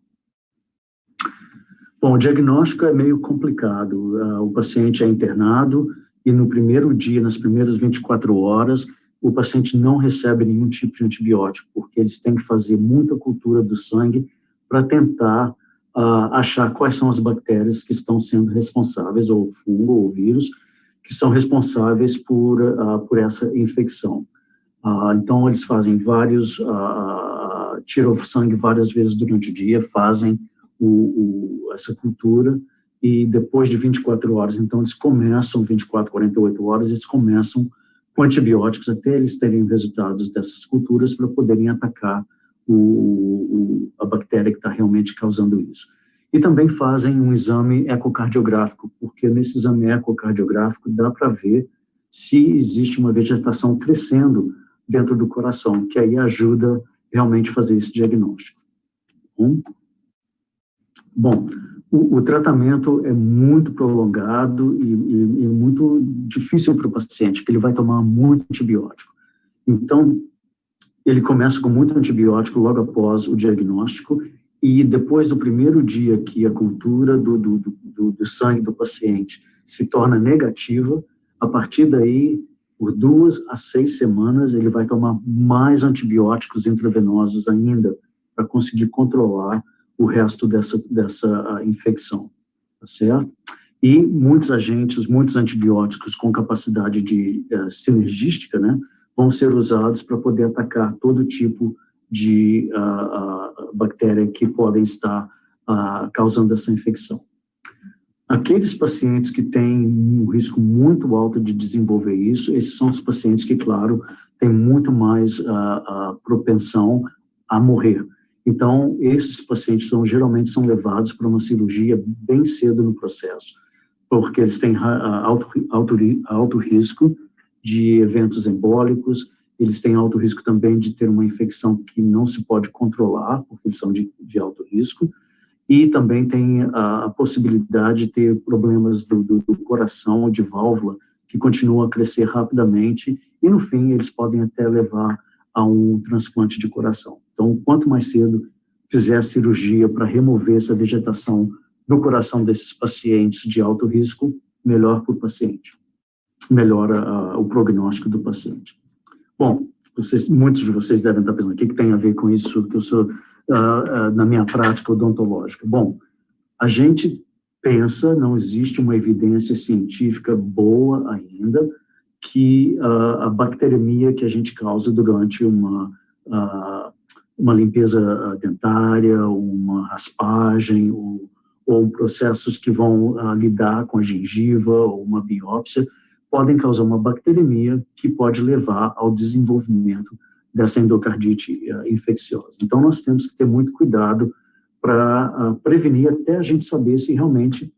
Bom, o diagnóstico é meio complicado. O paciente é internado e no primeiro dia, nas primeiras 24 horas, o paciente não recebe nenhum tipo de antibiótico, porque eles têm que fazer muita cultura do sangue para tentar achar quais são as bactérias que estão sendo responsáveis, ou fungo, ou vírus, que são responsáveis por essa infecção. Então, eles fazem tiram sangue várias vezes durante o dia, fazem essa cultura, e depois de 24 horas, então, eles começam, 24, 48 horas, eles começam com antibióticos até eles terem resultados dessas culturas para poderem atacar a bactéria que está realmente causando isso. E também fazem um exame ecocardiográfico, porque nesse exame ecocardiográfico dá para ver se existe uma vegetação crescendo dentro do coração, que aí ajuda realmente a fazer esse diagnóstico. Bom, o tratamento é muito prolongado e muito difícil para o paciente, porque ele vai tomar muito antibiótico. Então, ele começa com muito antibiótico logo após o diagnóstico, e depois do primeiro dia que a cultura do sangue do paciente se torna negativa, a partir daí, por 2 a 6 semanas, ele vai tomar mais antibióticos intravenosos ainda, para conseguir controlar o resto dessa infecção, tá certo? E muitos agentes, muitos antibióticos com capacidade sinergística, né, vão ser usados para poder atacar todo tipo de bactéria que podem estar causando essa infecção. Aqueles pacientes que têm um risco muito alto de desenvolver isso, esses são os pacientes que, claro, têm muito mais propensão a morrer. Então, esses pacientes geralmente são levados para uma cirurgia bem cedo no processo, porque eles têm alto risco de eventos embólicos eles têm alto risco também de ter uma infecção que não se pode controlar, porque eles são de alto risco, e também tem a possibilidade de ter problemas do coração ou de válvula, que continuam a crescer rapidamente, e no fim eles podem até levar a um transplante de coração. Então, quanto mais cedo fizer a cirurgia para remover essa vegetação do coração desses pacientes de alto risco, melhor para o paciente, melhora o prognóstico do paciente. Bom, muitos de vocês devem estar pensando, o que tem a ver com isso que eu sou na minha prática odontológica? Bom, a gente pensa, não existe uma evidência científica boa ainda, que a bacteremia que a gente causa durante uma limpeza dentária, uma raspagem, ou processos que vão lidar com a gengiva, ou uma biópsia, podem causar uma bacteremia que pode levar ao desenvolvimento dessa endocardite infecciosa. Então, nós temos que ter muito cuidado para prevenir até a gente saber se realmente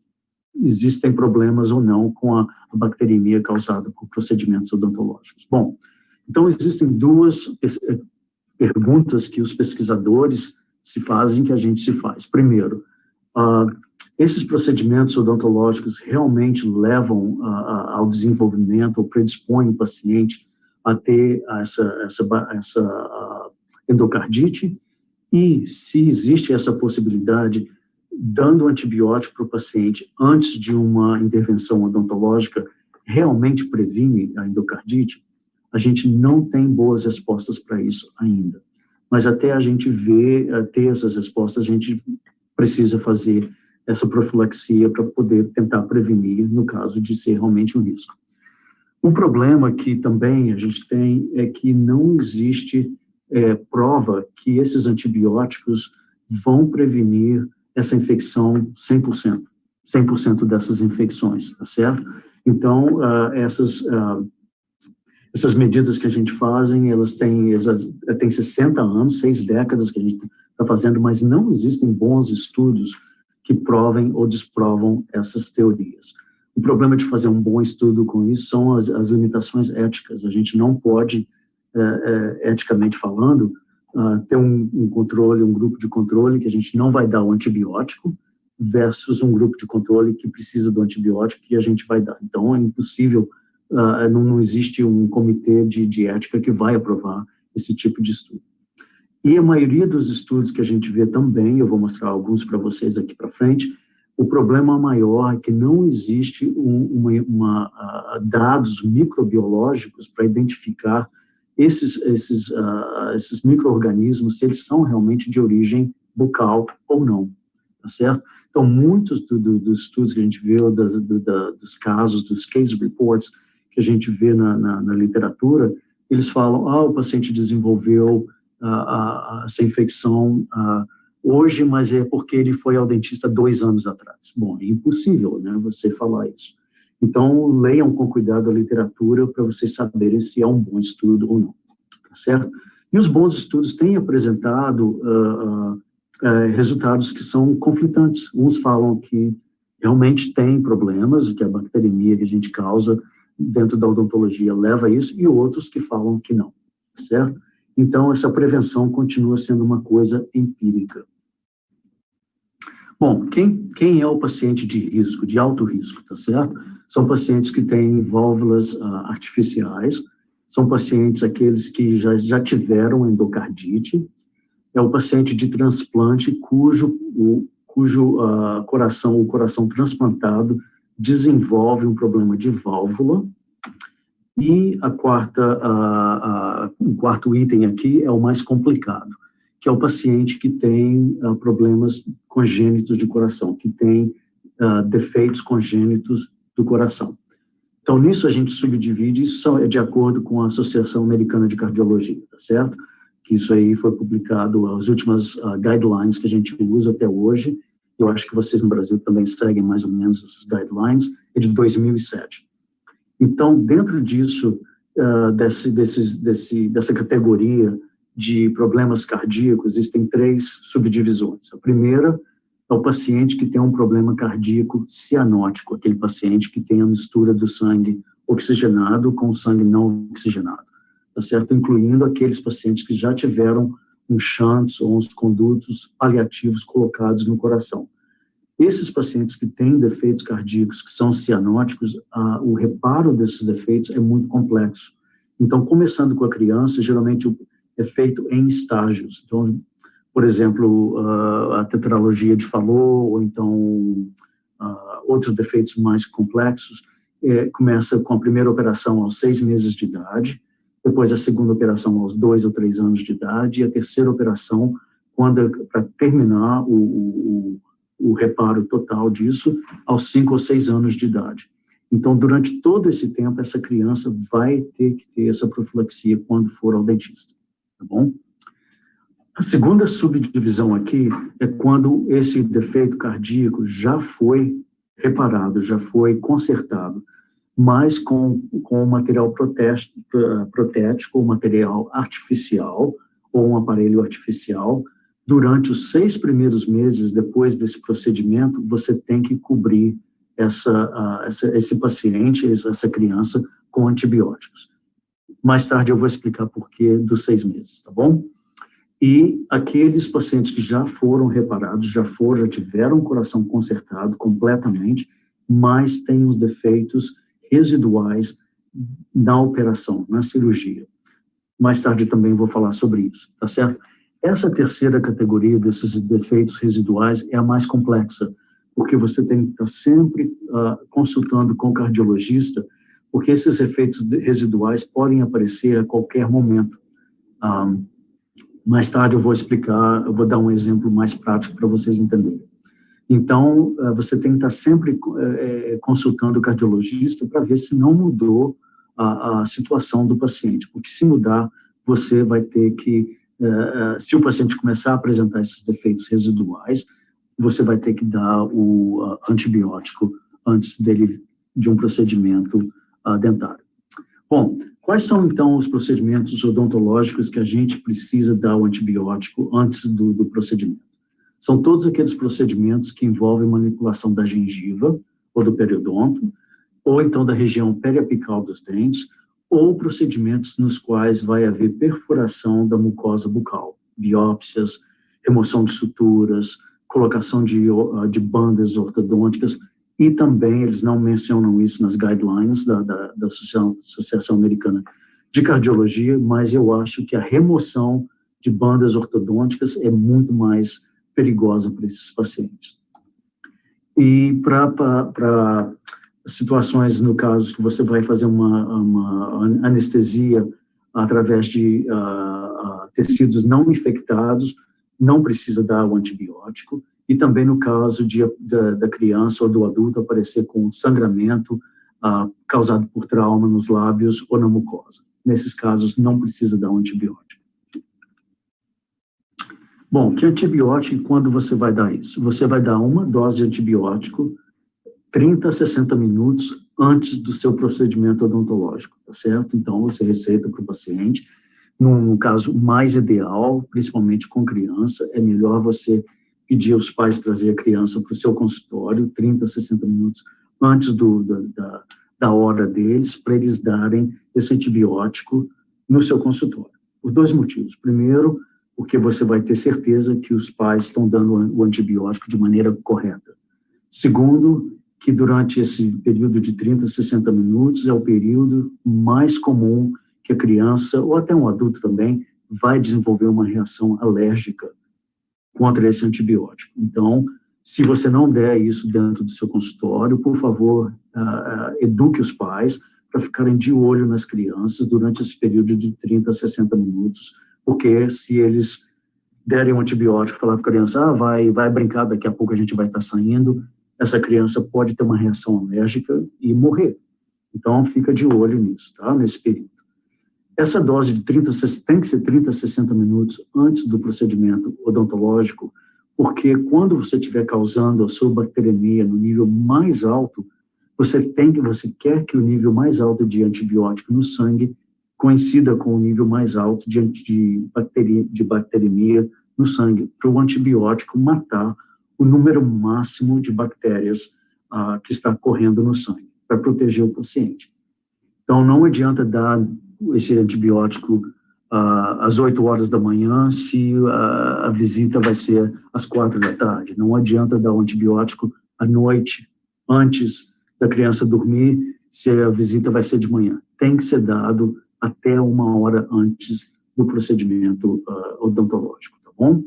existem problemas ou não com a bacteremia causada por procedimentos odontológicos. Bom, então existem duas perguntas que os pesquisadores se fazem, que a gente se faz. Primeiro, esses procedimentos odontológicos realmente levam ao desenvolvimento ou predispõem o paciente a ter essa endocardite? E se existe essa possibilidade, dando antibiótico para o paciente antes de uma intervenção odontológica, realmente previne a endocardite? A gente não tem boas respostas para isso ainda. Mas até a gente ter essas respostas, a gente precisa fazer essa profilaxia para poder tentar prevenir no caso de ser realmente um risco. Um problema que também a gente tem é que não existe prova que esses antibióticos vão prevenir essa infecção 100% dessas infecções, tá certo? Então, essas medidas que a gente faz, elas têm 60 anos, 6 décadas que a gente está fazendo, mas não existem bons estudos que provem ou desprovam essas teorias. O problema de fazer um bom estudo com isso são as limitações éticas. A gente não pode, eticamente falando, ter um controle, um grupo de controle que a gente não vai dar o antibiótico versus um grupo de controle que precisa do antibiótico que a gente vai dar. Então, é impossível, não existe um comitê de ética que vai aprovar esse tipo de estudo. E a maioria dos estudos que a gente vê também, eu vou mostrar alguns para vocês aqui para frente, o problema maior é que não existe dados microbiológicos para identificar esses micro-organismos, se eles são realmente de origem bucal ou não, tá certo? Então, muitos dos estudos que a gente vê, dos casos, dos case reports que a gente vê na literatura, eles falam, o paciente desenvolveu essa infecção hoje, mas é porque ele foi ao dentista 2 anos atrás. Bom, é impossível, né, você falar isso. Então, leiam com cuidado a literatura para vocês saberem se é um bom estudo ou não, tá certo? E os bons estudos têm apresentado resultados que são conflitantes. Uns falam que realmente tem problemas, que a bacteremia que a gente causa dentro da odontologia leva a isso, e outros que falam que não, tá certo? Então, essa prevenção continua sendo uma coisa empírica. Bom, quem é o paciente de risco, de alto risco, tá certo? São pacientes que têm válvulas artificiais, são pacientes aqueles que já tiveram endocardite, é o paciente de transplante cujo o coração transplantado desenvolve um problema de válvula. E o quarto item aqui é o mais complicado, que é o paciente que tem problemas congênitos de coração, que tem defeitos congênitos do coração. Então, nisso a gente subdivide, isso é de acordo com a Associação Americana de Cardiologia, tá certo? Que isso aí foi publicado, as últimas guidelines que a gente usa até hoje, eu acho que vocês no Brasil também seguem mais ou menos essas guidelines, é de 2007. Então, dentro disso, dessa categoria de problemas cardíacos, existem 3 subdivisões. A primeira é o paciente que tem um problema cardíaco cianótico, aquele paciente que tem a mistura do sangue oxigenado com sangue não oxigenado. tá certo? Incluindo aqueles pacientes que já tiveram um shunt ou uns condutos paliativos colocados no coração. Esses pacientes que têm defeitos cardíacos, que são cianóticos, o reparo desses defeitos é muito complexo. Então, começando com a criança, geralmente é feito em estágios. Então, por exemplo, a tetralogia de Fallot, ou então outros defeitos mais complexos, começa com a primeira operação aos 6 meses de idade, depois a segunda operação aos 2 ou 3 anos de idade, e a terceira operação, para terminar o reparo total disso, aos 5 ou 6 anos de idade. Então, durante todo esse tempo, essa criança vai ter que ter essa profilaxia quando for ao dentista, tá bom? A segunda subdivisão aqui é quando esse defeito cardíaco já foi reparado, já foi consertado, mas com material protético, material artificial, ou um aparelho artificial. Durante os 6 primeiros meses depois desse procedimento, você tem que cobrir esse paciente, essa criança, com antibióticos. Mais tarde eu vou explicar por que dos 6 meses, tá bom? E aqueles pacientes que já foram reparados, já tiveram o coração consertado completamente, mas têm os defeitos residuais na operação, na cirurgia. Mais tarde também vou falar sobre isso, tá certo? Essa terceira categoria desses defeitos residuais é a mais complexa, porque você tem que estar sempre consultando com o cardiologista, porque esses efeitos residuais podem aparecer a qualquer momento. Mais tarde eu vou explicar, eu vou dar um exemplo mais prático para vocês entenderem. Então, você tem que estar sempre consultando o cardiologista para ver se não mudou a situação do paciente, porque se mudar, você vai ter que, se o paciente começar a apresentar esses defeitos residuais, você vai ter que dar o antibiótico antes de um procedimento dentário. Bom, quais são, então, os procedimentos odontológicos que a gente precisa dar o antibiótico antes do procedimento? São todos aqueles procedimentos que envolvem manipulação da gengiva, ou do periodonto, ou então da região periapical dos dentes, ou procedimentos nos quais vai haver perfuração da mucosa bucal, biópsias, remoção de suturas, colocação de bandas ortodônticas, e também, eles não mencionam isso nas guidelines da Associação Americana de Cardiologia, mas eu acho que a remoção de bandas ortodônticas é muito mais perigosa para esses pacientes. E para situações, no caso, que você vai fazer uma anestesia através de tecidos não infectados, não precisa dar o antibiótico, e também no caso da criança ou do adulto aparecer com sangramento causado por trauma nos lábios ou na mucosa. Nesses casos, não precisa dar um antibiótico. Bom, que antibiótico e quando você vai dar isso? Você vai dar uma dose de antibiótico 30 a 60 minutos antes do seu procedimento odontológico, tá certo? Então, você receita para o paciente. Num caso mais ideal, principalmente com criança, é melhor você pedir aos pais trazer a criança para o seu consultório 30 a 60 minutos antes da hora deles, para eles darem esse antibiótico no seu consultório. Por 2 motivos. Primeiro, porque você vai ter certeza que os pais estão dando o antibiótico de maneira correta. Segundo, que durante esse período de 30 a 60 minutos é o período mais comum que a criança, ou até um adulto também, vai desenvolver uma reação alérgica contra esse antibiótico. Então, se você não der isso dentro do seu consultório, por favor, eduque os pais para ficarem de olho nas crianças durante esse período de 30 a 60 minutos, porque se eles derem um antibiótico e falar para a criança, vai brincar, daqui a pouco a gente vai estar saindo, essa criança pode ter uma reação alérgica e morrer. Então, fica de olho nisso, tá? Nesse período. Essa dose de tem que ser 30 a 60 minutos antes do procedimento odontológico, porque quando você estiver causando a sua bacteremia no nível mais alto, você quer que o nível mais alto de antibiótico no sangue coincida com o nível mais alto de bacteremia no sangue, para o antibiótico matar o número máximo de bactérias que está correndo no sangue, para proteger o paciente. Então, não adianta dar esse antibiótico às 8 horas da manhã se a visita vai ser às 4 da tarde. Não adianta dar o antibiótico à noite, antes da criança dormir, se a visita vai ser de manhã. Tem que ser dado até 1 hora antes do procedimento odontológico, tá bom?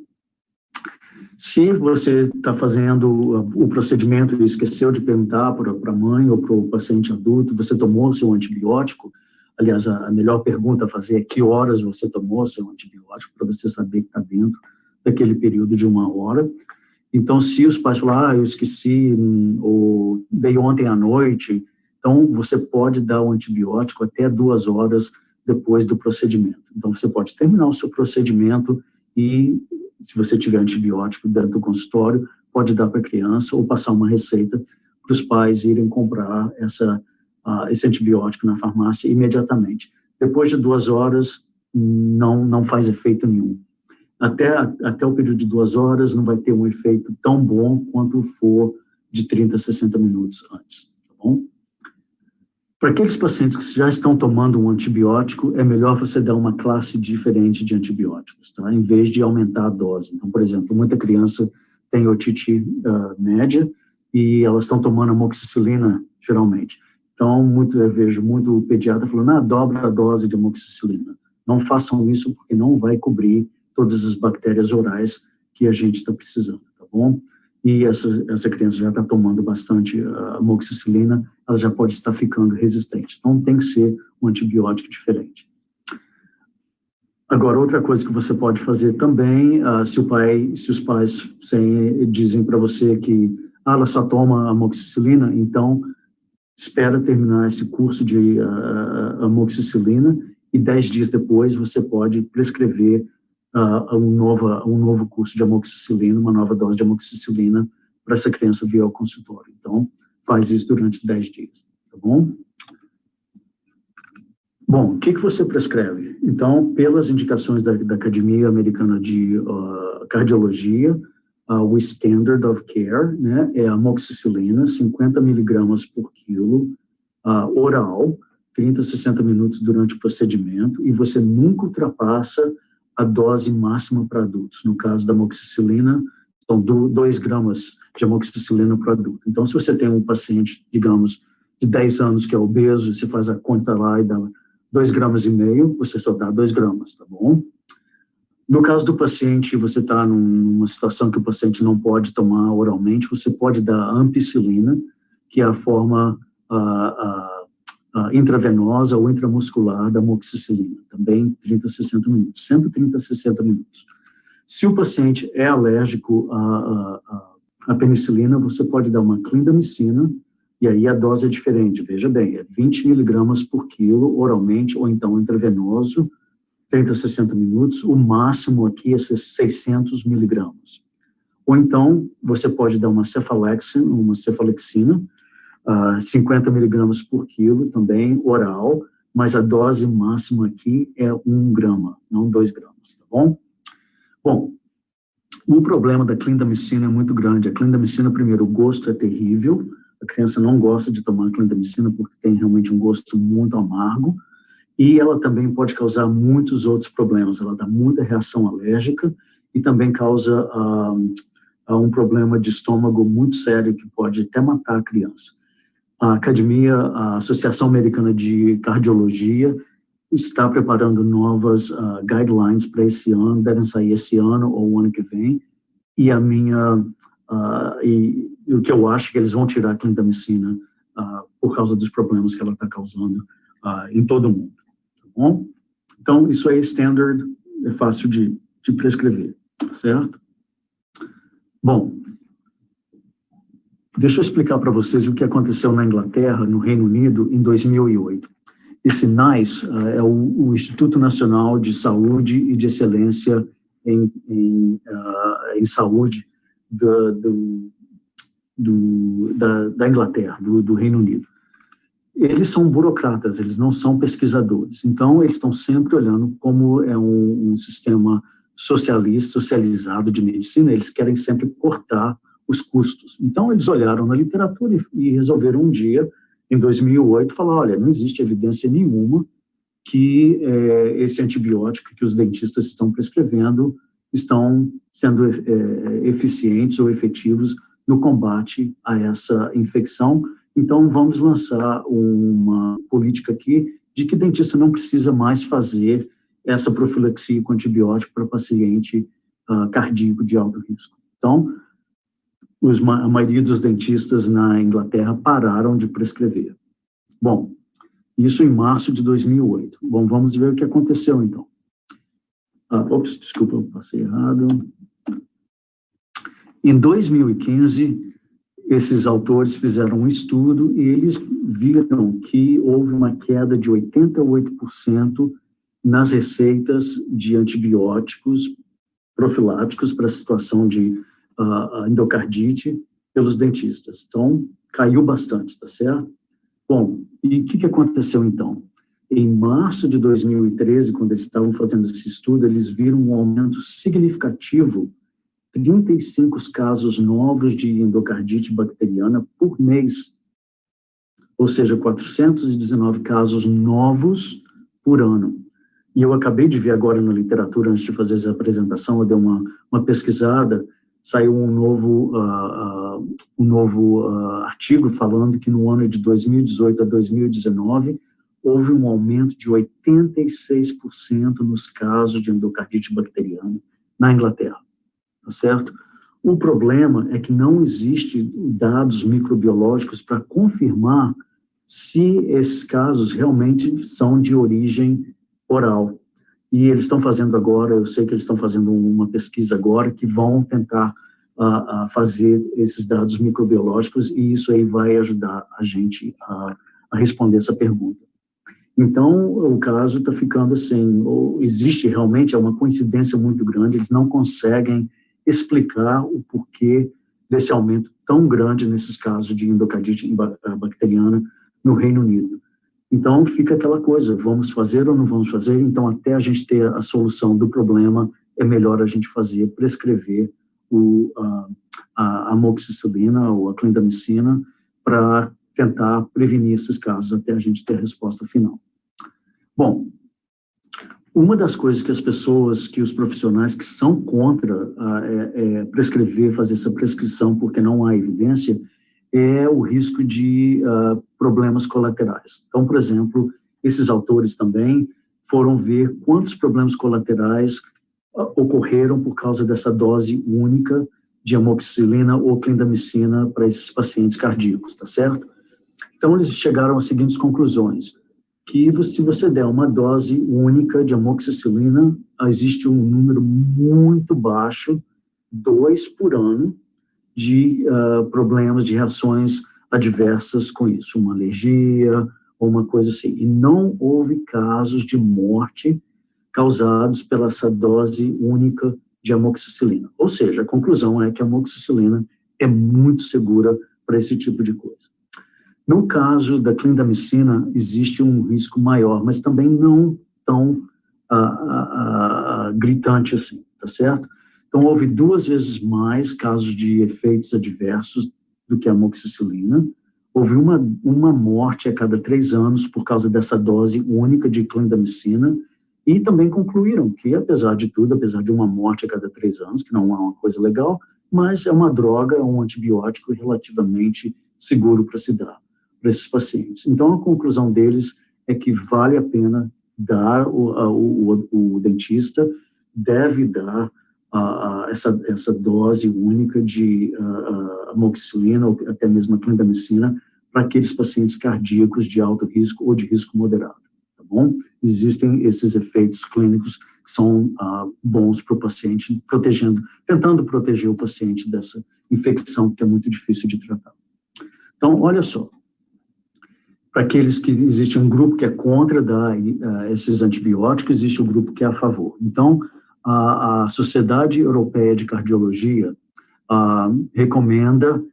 Se você está fazendo o procedimento e esqueceu de perguntar para a mãe ou para o paciente adulto, você tomou seu antibiótico? Aliás, a melhor pergunta a fazer é que horas você tomou seu antibiótico, para você saber que está dentro daquele período de 1 hora. Então, se os pais falam, eu esqueci, ou dei ontem à noite, então você pode dar o antibiótico até 2 horas depois do procedimento. Então, você pode terminar o seu procedimento e, se você tiver antibiótico dentro do consultório, pode dar para a criança ou passar uma receita para os pais irem comprar esse antibiótico na farmácia imediatamente. Depois de 2 horas, não faz efeito nenhum. Até o período de 2 horas não vai ter um efeito tão bom quanto for de 30 a 60 minutos antes, tá bom? Para aqueles pacientes que já estão tomando um antibiótico, é melhor você dar uma classe diferente de antibióticos, tá? Em vez de aumentar a dose. Então, por exemplo, muita criança tem otite média e elas estão tomando amoxicilina, geralmente. Então, eu vejo muito pediatra falando, dobra a dose de amoxicilina. Não façam isso porque não vai cobrir todas as bactérias orais que a gente está precisando, tá bom? E essa criança já está tomando bastante amoxicilina, ela já pode estar ficando resistente. Então, tem que ser um antibiótico diferente. Agora, outra coisa que você pode fazer também, se os pais dizem para você que ela só toma amoxicilina, então, espera terminar esse curso de amoxicilina e 10 dias depois você pode prescrever um novo curso de amoxicilina, uma nova dose de amoxicilina para essa criança vir ao consultório. Então, faz isso durante 10 dias, tá bom? Bom, o que você prescreve? Então, pelas indicações da Academia Americana de Cardiologia, o Standard of Care, né, é a amoxicilina, 50 miligramas por quilo, oral, 30 a 60 minutos durante o procedimento, e você nunca ultrapassa a dose máxima para adultos. No caso da amoxicilina, são 2 gramas de amoxicilina para adulto. Então, se você tem um paciente, digamos, de 10 anos que é obeso, você faz a conta lá e dá 2,5 gramas, você só dá 2 gramas, tá bom? No caso do paciente, você está numa situação que o paciente não pode tomar oralmente, você pode dar ampicilina, que é a forma intravenosa ou intramuscular da amoxicilina, também 30 a 60 minutos, sempre 30 a 60 minutos. Se o paciente é alérgico à penicilina, você pode dar uma clindamicina, e aí a dose é diferente, veja bem, é 20 miligramas por quilo, oralmente, ou então intravenoso, 30 a 60 minutos, o máximo aqui é 600 miligramas. Ou então, você pode dar uma cefalexina, 50 miligramas por quilo, também oral, mas a dose máxima aqui é 1 grama, não 2 gramas, tá bom? Bom, o problema da clindamicina é muito grande. A clindamicina, primeiro, o gosto é terrível, a criança não gosta de tomar clindamicina porque tem realmente um gosto muito amargo, e ela também pode causar muitos outros problemas. Ela dá muita reação alérgica e também causa um problema de estômago muito sério que pode até matar a criança. A Associação Americana de Cardiologia está preparando novas guidelines para esse ano, devem sair esse ano ou o ano que vem, e o que eu acho que eles vão tirar a clindamicina por causa dos problemas que ela está causando em todo o mundo, tá bom? Então, isso aí é standard, é fácil de prescrever, certo? Bom, deixa eu explicar para vocês o que aconteceu na Inglaterra, no Reino Unido, em 2008. Esse NICE é o Instituto Nacional de Saúde e de Excelência em Saúde da Inglaterra, do Reino Unido. Eles são burocratas, eles não são pesquisadores. Então, eles estão sempre olhando como é um sistema socializado de medicina, eles querem sempre cortar os custos. Então, eles olharam na literatura e resolveram um dia, em 2008, falar, olha, não existe evidência nenhuma que esse antibiótico que os dentistas estão prescrevendo estão sendo eficientes ou efetivos no combate a essa infecção. Então, vamos lançar uma política aqui de que dentista não precisa mais fazer essa profilaxia com antibiótico para paciente cardíaco de alto risco. Então, a maioria dos dentistas na Inglaterra pararam de prescrever. Bom, isso em março de 2008. Bom, vamos ver o que aconteceu, então. Desculpa, eu passei errado. Em 2015, esses autores fizeram um estudo e eles viram que houve uma queda de 88% nas receitas de antibióticos profiláticos para a situação de endocardite pelos dentistas. Então, caiu bastante, tá certo? Bom, e o que aconteceu então? Em março de 2013, quando eles estavam fazendo esse estudo, eles viram um aumento significativo, 35 casos novos de endocardite bacteriana por mês, ou seja, 419 casos novos por ano. E eu acabei de ver agora na literatura, antes de fazer essa apresentação, eu dei uma pesquisada, saiu um novo artigo falando que no ano de 2018 a 2019, houve um aumento de 86% nos casos de endocardite bacteriana na Inglaterra, tá certo? O problema é que não existe dados microbiológicos para confirmar se esses casos realmente são de origem oral. E eles estão fazendo agora, eu sei que eles estão fazendo uma pesquisa agora, que vão tentar fazer esses dados microbiológicos, e isso aí vai ajudar a gente a responder essa pergunta. Então, o caso está ficando assim, existe realmente, é uma coincidência muito grande, eles não conseguem explicar o porquê desse aumento tão grande nesses casos de endocardite bacteriana no Reino Unido. Então, fica aquela coisa, vamos fazer ou não vamos fazer? Então, até a gente ter a solução do problema, é melhor a gente prescrever a amoxicilina ou a clindamicina para tentar prevenir esses casos até a gente ter a resposta final. Bom, uma das coisas que as pessoas, que os profissionais que são contra prescrever, fazer essa prescrição porque não há evidência, é o risco de problemas colaterais. Então, por exemplo, esses autores também foram ver quantos problemas colaterais ocorreram por causa dessa dose única de amoxicilina ou clindamicina para esses pacientes cardíacos, tá certo? Então, eles chegaram às seguintes conclusões, que se você der uma dose única de amoxicilina, existe um número muito baixo, 2 por ano, de problemas, de reações adversas com isso, uma alergia ou uma coisa assim. E não houve casos de morte causados pela essa dose única de amoxicilina. Ou seja, a conclusão é que a amoxicilina é muito segura para esse tipo de coisa. No caso da clindamicina, existe um risco maior, mas também não tão gritante assim, tá certo? Então, houve 2 vezes mais casos de efeitos adversos do que a amoxicilina. Houve uma morte a cada 3 anos por causa dessa dose única de clindamicina. E também concluíram que, apesar de tudo, apesar de uma morte a cada 3 anos, que não é uma coisa legal, mas é uma droga, é um antibiótico relativamente seguro para se dar para esses pacientes. Então, a conclusão deles é que vale a pena dar, o dentista deve dar essa dose única de amoxicilina ou até mesmo a clindamicina para aqueles pacientes cardíacos de alto risco ou de risco moderado, tá bom? Existem esses efeitos clínicos que são bons para o paciente, tentando proteger o paciente dessa infecção que é muito difícil de tratar. Então, olha só, para aqueles que existe um grupo que é contra esses antibióticos, existe um grupo que é a favor. Então, a Sociedade Europeia de Cardiologia recomenda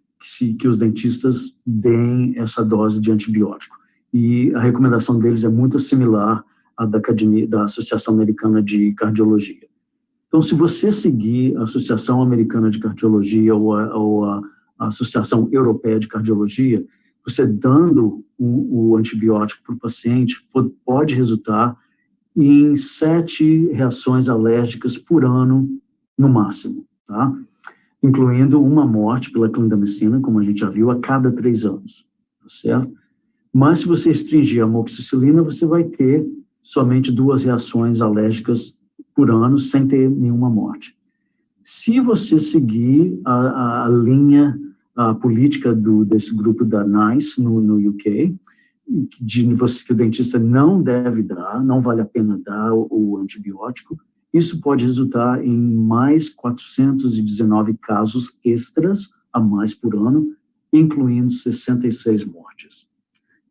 que os dentistas deem essa dose de antibiótico. E a recomendação deles é muito similar à da Associação Americana de Cardiologia. Então, se você seguir a Associação Americana de Cardiologia ou a Associação Europeia de Cardiologia, você dando o antibiótico para o paciente pode resultar em 7 reações alérgicas por ano, no máximo, tá? Incluindo uma morte pela clindamicina, como a gente já viu, a cada 3 anos, tá certo? Mas se você restringir a amoxicilina, você vai ter somente 2 reações alérgicas por ano, sem ter nenhuma morte. Se você seguir a linha, a política desse grupo da NICE no UK, que o dentista não deve dar, não vale a pena dar o antibiótico, isso pode resultar em mais 419 casos extras a mais por ano, incluindo 66 mortes.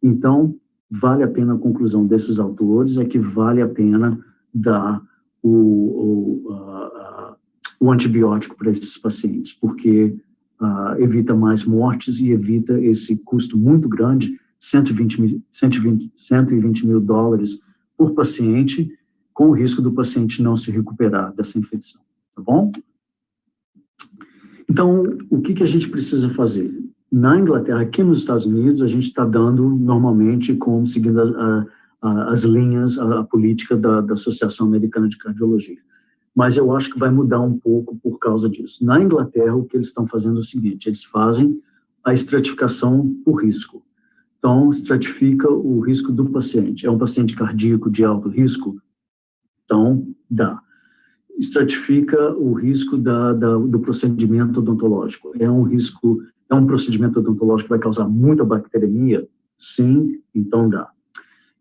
Então, vale a pena, a conclusão desses autores é que vale a pena dar o antibiótico para esses pacientes, porque evita mais mortes e evita esse custo muito grande, 120 mil dólares por paciente, com o risco do paciente não se recuperar dessa infecção, tá bom? Então, o que a gente precisa fazer? Na Inglaterra, aqui nos Estados Unidos, a gente está dando, normalmente, seguindo as linhas, a política da Associação Americana de Cardiologia. Mas eu acho que vai mudar um pouco por causa disso. Na Inglaterra, o que eles estão fazendo é o seguinte, eles fazem a estratificação por risco. Então, estratifica o risco do paciente. É um paciente cardíaco de alto risco? Então, dá. Estratifica o risco do procedimento odontológico. É um procedimento odontológico que vai causar muita bacteremia? Sim, então dá.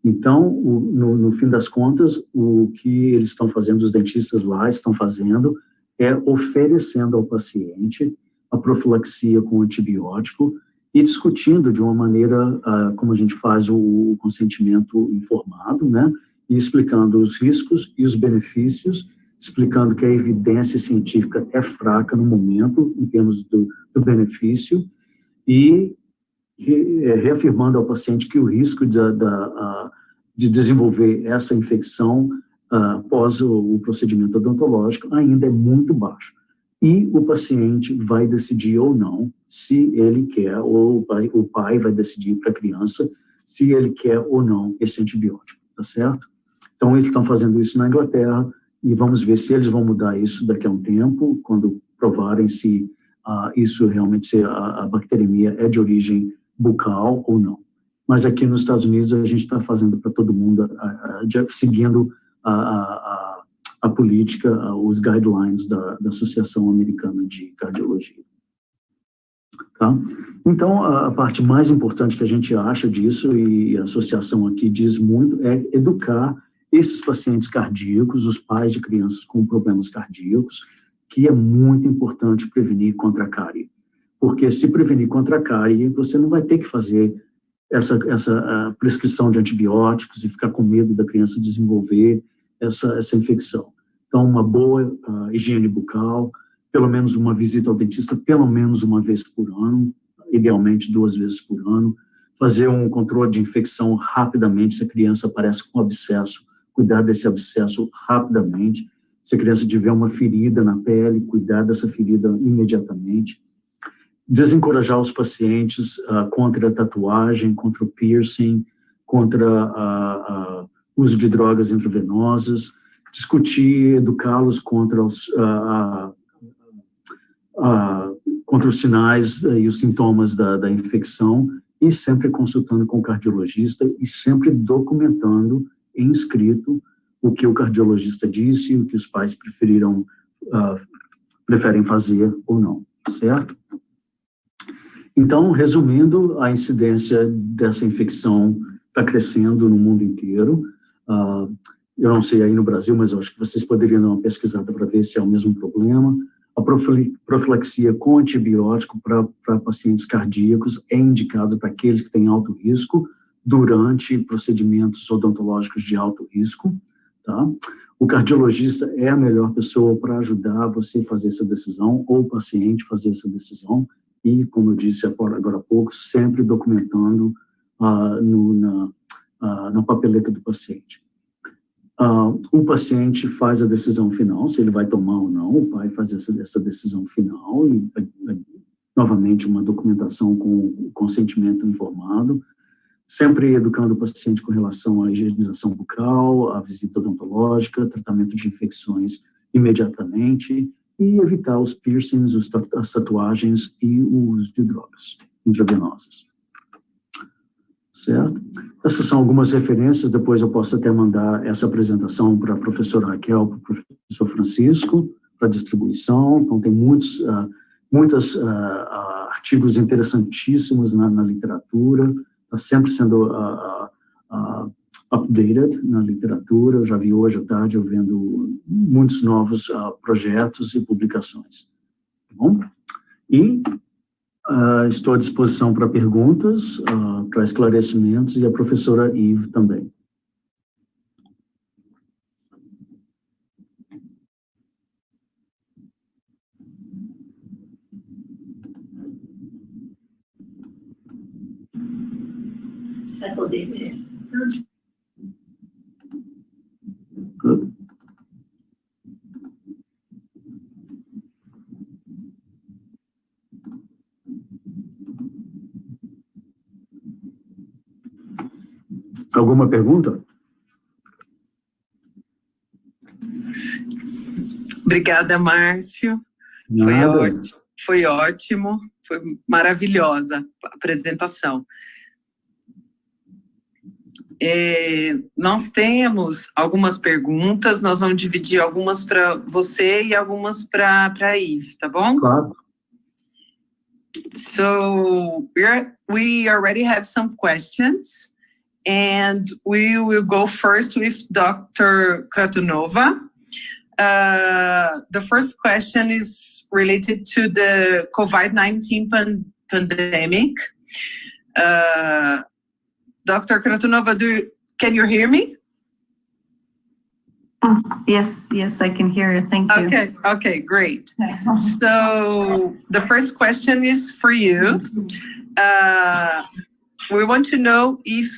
Então, no fim das contas, o que eles estão fazendo, os dentistas lá estão fazendo, é oferecendo ao paciente a profilaxia com antibiótico e discutindo de uma maneira, como a gente faz o consentimento informado, né, e explicando os riscos e os benefícios, explicando que a evidência científica é fraca no momento, em termos do benefício, e reafirmando ao paciente que o risco de desenvolver essa infecção após o procedimento odontológico ainda é muito baixo. E o paciente vai decidir ou não se ele quer, ou o pai vai decidir para a criança se ele quer ou não esse antibiótico, tá certo? Então, eles estão fazendo isso na Inglaterra e vamos ver se eles vão mudar isso daqui a um tempo, quando provarem se isso realmente, se a bacteremia é de origem bucal ou não. Mas aqui nos Estados Unidos a gente está fazendo para todo mundo, seguindo a política, os guidelines da Associação Americana de Cardiologia. Tá? Então, a parte mais importante que a gente acha disso, e a associação aqui diz muito, é educar esses pacientes cardíacos, os pais de crianças com problemas cardíacos, que é muito importante prevenir contra a cárie. Porque se prevenir contra a cárie, você não vai ter que fazer essa prescrição de antibióticos e ficar com medo da criança desenvolver essa infecção. Então, uma boa higiene bucal, pelo menos uma visita ao dentista, pelo menos uma vez por ano, idealmente 2 vezes por ano, fazer um controle de infecção rapidamente, se a criança aparece com abscesso, cuidar desse abscesso rapidamente, se a criança tiver uma ferida na pele, cuidar dessa ferida imediatamente, desencorajar os pacientes contra a tatuagem, contra o piercing, contra o uso de drogas intravenosas, discutir, educá-los contra os sinais e os sintomas da infecção, e sempre consultando com o cardiologista e sempre documentando em escrito o que o cardiologista disse, o que os pais preferem fazer ou não, certo? Então, resumindo, a incidência dessa infecção está crescendo no mundo inteiro. Eu não sei aí no Brasil, mas eu acho que vocês poderiam dar uma pesquisada para ver se é o mesmo problema. A profilaxia com antibiótico para pacientes cardíacos é indicado para aqueles que têm alto risco durante procedimentos odontológicos de alto risco, tá? O cardiologista é a melhor pessoa para ajudar você a fazer essa decisão, ou o paciente fazer essa decisão, e, como eu disse agora há pouco, sempre documentando na papeleta do paciente. O paciente faz a decisão final, se ele vai tomar ou não, o pai faz essa decisão final, e novamente, uma documentação com consentimento informado, sempre educando o paciente com relação à higienização bucal, à visita odontológica, tratamento de infecções imediatamente, e evitar os piercings, as tatuagens e o uso de drogas intravenosas. Certo? Essas são algumas referências, depois eu posso até mandar essa apresentação para a professora Raquel, para o professor Francisco, para distribuição. Então, tem muitos artigos interessantíssimos na literatura, está sempre sendo updated na literatura. Eu já vi hoje à tarde, eu vendo muitos novos projetos e publicações. Tá bom? E estou à disposição para perguntas, para esclarecimentos, e a professora Yves também. Você vai poder ver. Good. Alguma pergunta? Obrigada, Márcio. Foi ótimo, foi maravilhosa a apresentação. Nós temos algumas perguntas, nós vamos dividir algumas para você e algumas para a Yves, tá bom? Claro. So we already have some questions, and we will go first with Dr. Kratunova. The first question is related to the COVID-19 pandemic. Dr. Kratunova, can you hear me? Yes, I can hear you. Thank you. Okay, great. So the first question is for you. We want to know if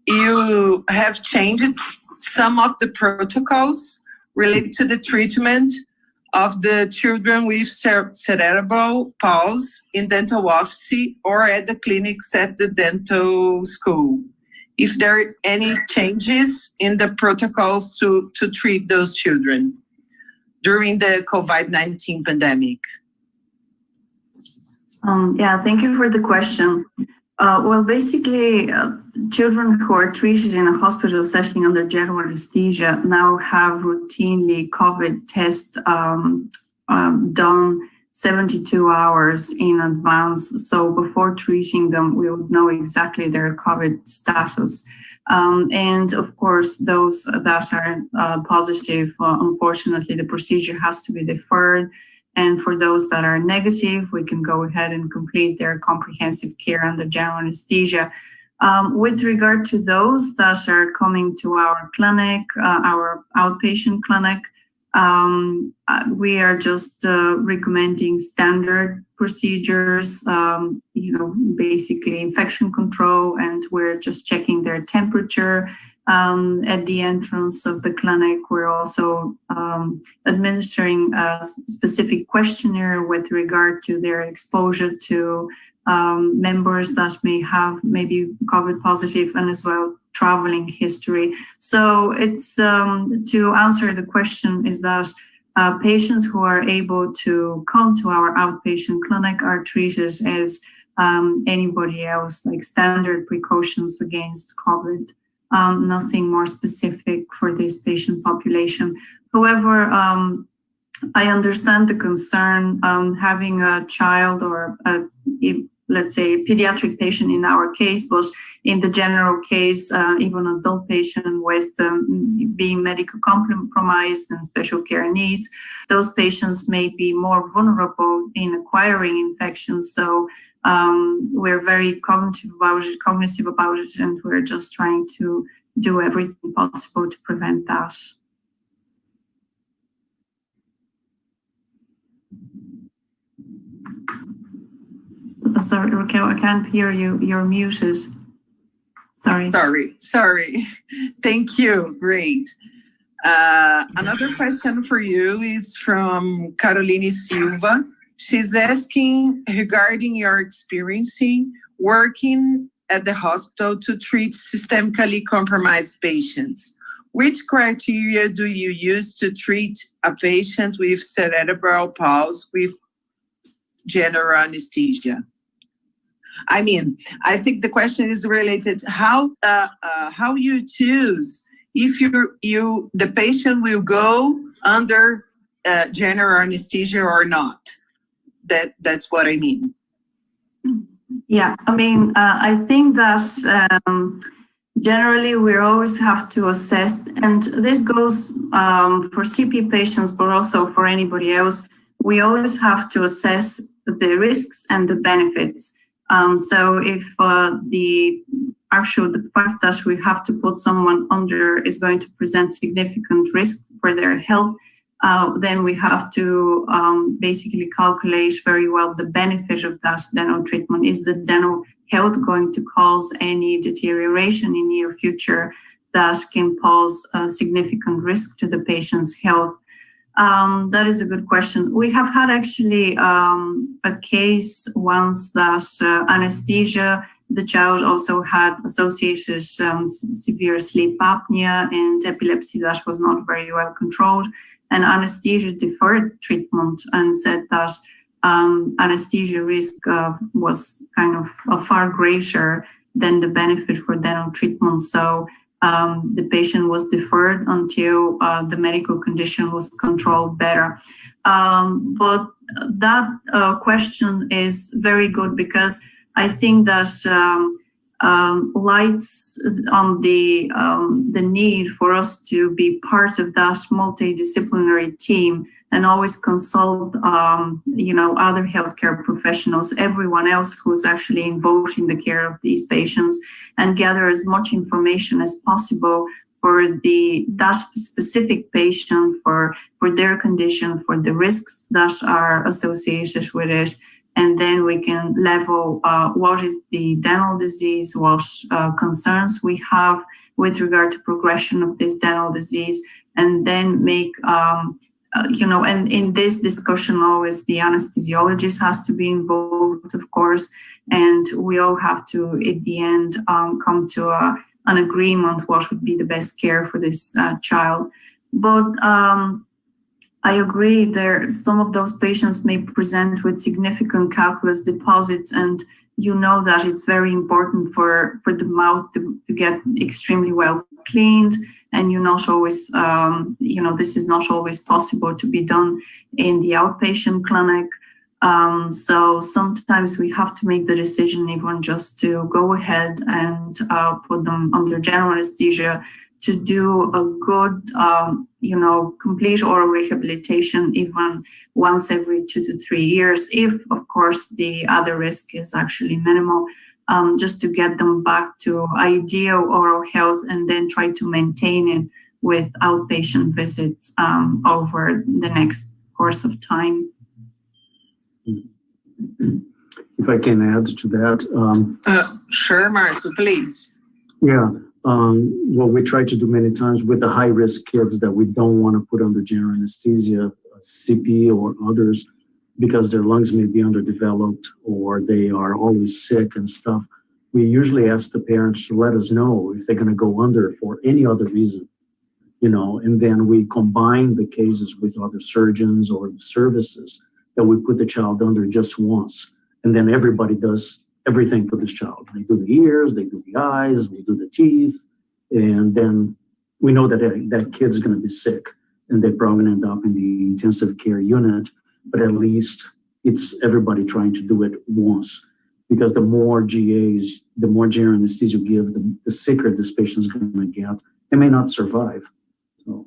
you have changed some of the protocols related to the treatment of the children with cerebral palsy in dental office or at the clinics at the dental school. If there are any changes in the protocols to treat those children during the COVID-19 pandemic. Yeah, thank you for the question. Well, basically, children who are treated in a hospital setting under general anesthesia now have routinely COVID tests done 72 hours in advance. So before treating them, we would know exactly their COVID status. And of course, those that are positive, unfortunately, the procedure has to be deferred. And for those that are negative, we can go ahead and complete their comprehensive care under general anesthesia. With regard to those that are coming to our clinic, our outpatient clinic, we are just recommending standard procedures, basically infection control, and we're just checking their temperature at the entrance of the clinic. We're also administering a specific questionnaire with regard to their exposure to members that may have maybe COVID positive, and as well traveling history. So it's to answer the question is that patients who are able to come to our outpatient clinic are treated as anybody else, like standard precautions against COVID. Nothing more specific for this patient population. However, I understand the concern having a child or let's say a pediatric patient in our case, but in the general case, even adult patient with being medically compromised and special care needs, those patients may be more vulnerable in acquiring infections. So we're very cognitive about it, and we're just trying to do everything possible to prevent that. Sorry, Raquel, I can't hear you. You're muted. Sorry. Thank you. Great. Another question for you is from Caroline Silva. She's asking regarding your experience working at the hospital to treat systemically compromised patients. Which criteria do you use to treat a patient with cerebral palsy with general anesthesia? I mean, I think the question is related to how you choose if the patient will go under general anesthesia or not. That's what I mean. Yeah, I mean, I think that generally we always have to assess, and this goes for CP patients, but also for anybody else. We always have to assess the risks and the benefits. So if the fact that we have to put someone under is going to present significant risk for their health, then we have to basically calculate very well the benefit of that dental treatment. Is the dental health going to cause any deterioration in near future that can pose a significant risk to the patient's health? That is a good question. We have had actually a case once that anesthesia, the child also had associated severe sleep apnea and epilepsy that was not very well controlled. And anesthesia deferred treatment and said that anesthesia risk was kind of far greater than the benefit for dental treatment. So the patient was deferred until the medical condition was controlled better. But that question is very good because I think that lights on the need for us to be part of that multidisciplinary team and always consult, other healthcare professionals, everyone else who's actually involved in the care of these patients, and gather as much information as possible for that specific patient, for their condition, for the risks that are associated with it. And then we can level what is the dental disease, what concerns we have with regard to progression of this dental disease, and then make, and in this discussion always the anesthesiologist has to be involved, of course, and we all have to, at the end, come to an agreement what would be the best care for this child. But I agree some of those patients may present with significant calculus deposits, and you know that it's very important for the mouth to get extremely well cleaned, and you're not always, this is not always possible to be done in the outpatient clinic. So sometimes we have to make the decision even just to go ahead and put them under general anesthesia to do a good, complete oral rehabilitation even once every 2 to 3 years, if, of course, the other risk is actually minimal, just to get them back to ideal oral health and then try to maintain it with outpatient visits over the next course of time. If I can add to that. Sure, Marcio, please. Yeah. What we try to do many times with the high-risk kids that we don't want to put under general anesthesia, CP or others, because their lungs may be underdeveloped or they are always sick and stuff, we usually ask the parents to let us know if they're going to go under for any other reason, and then we combine the cases with other surgeons or the services that we put the child under just once, and then everybody does everything for this child. They do the ears, they do the eyes, we do the teeth, and then we know that that kid's going to be sick and they're probably going to end up in the intensive care unit, but at least it's everybody trying to do it once, because the more GAs, the more general anesthesia you give, the sicker this patient's going to get and may not survive. So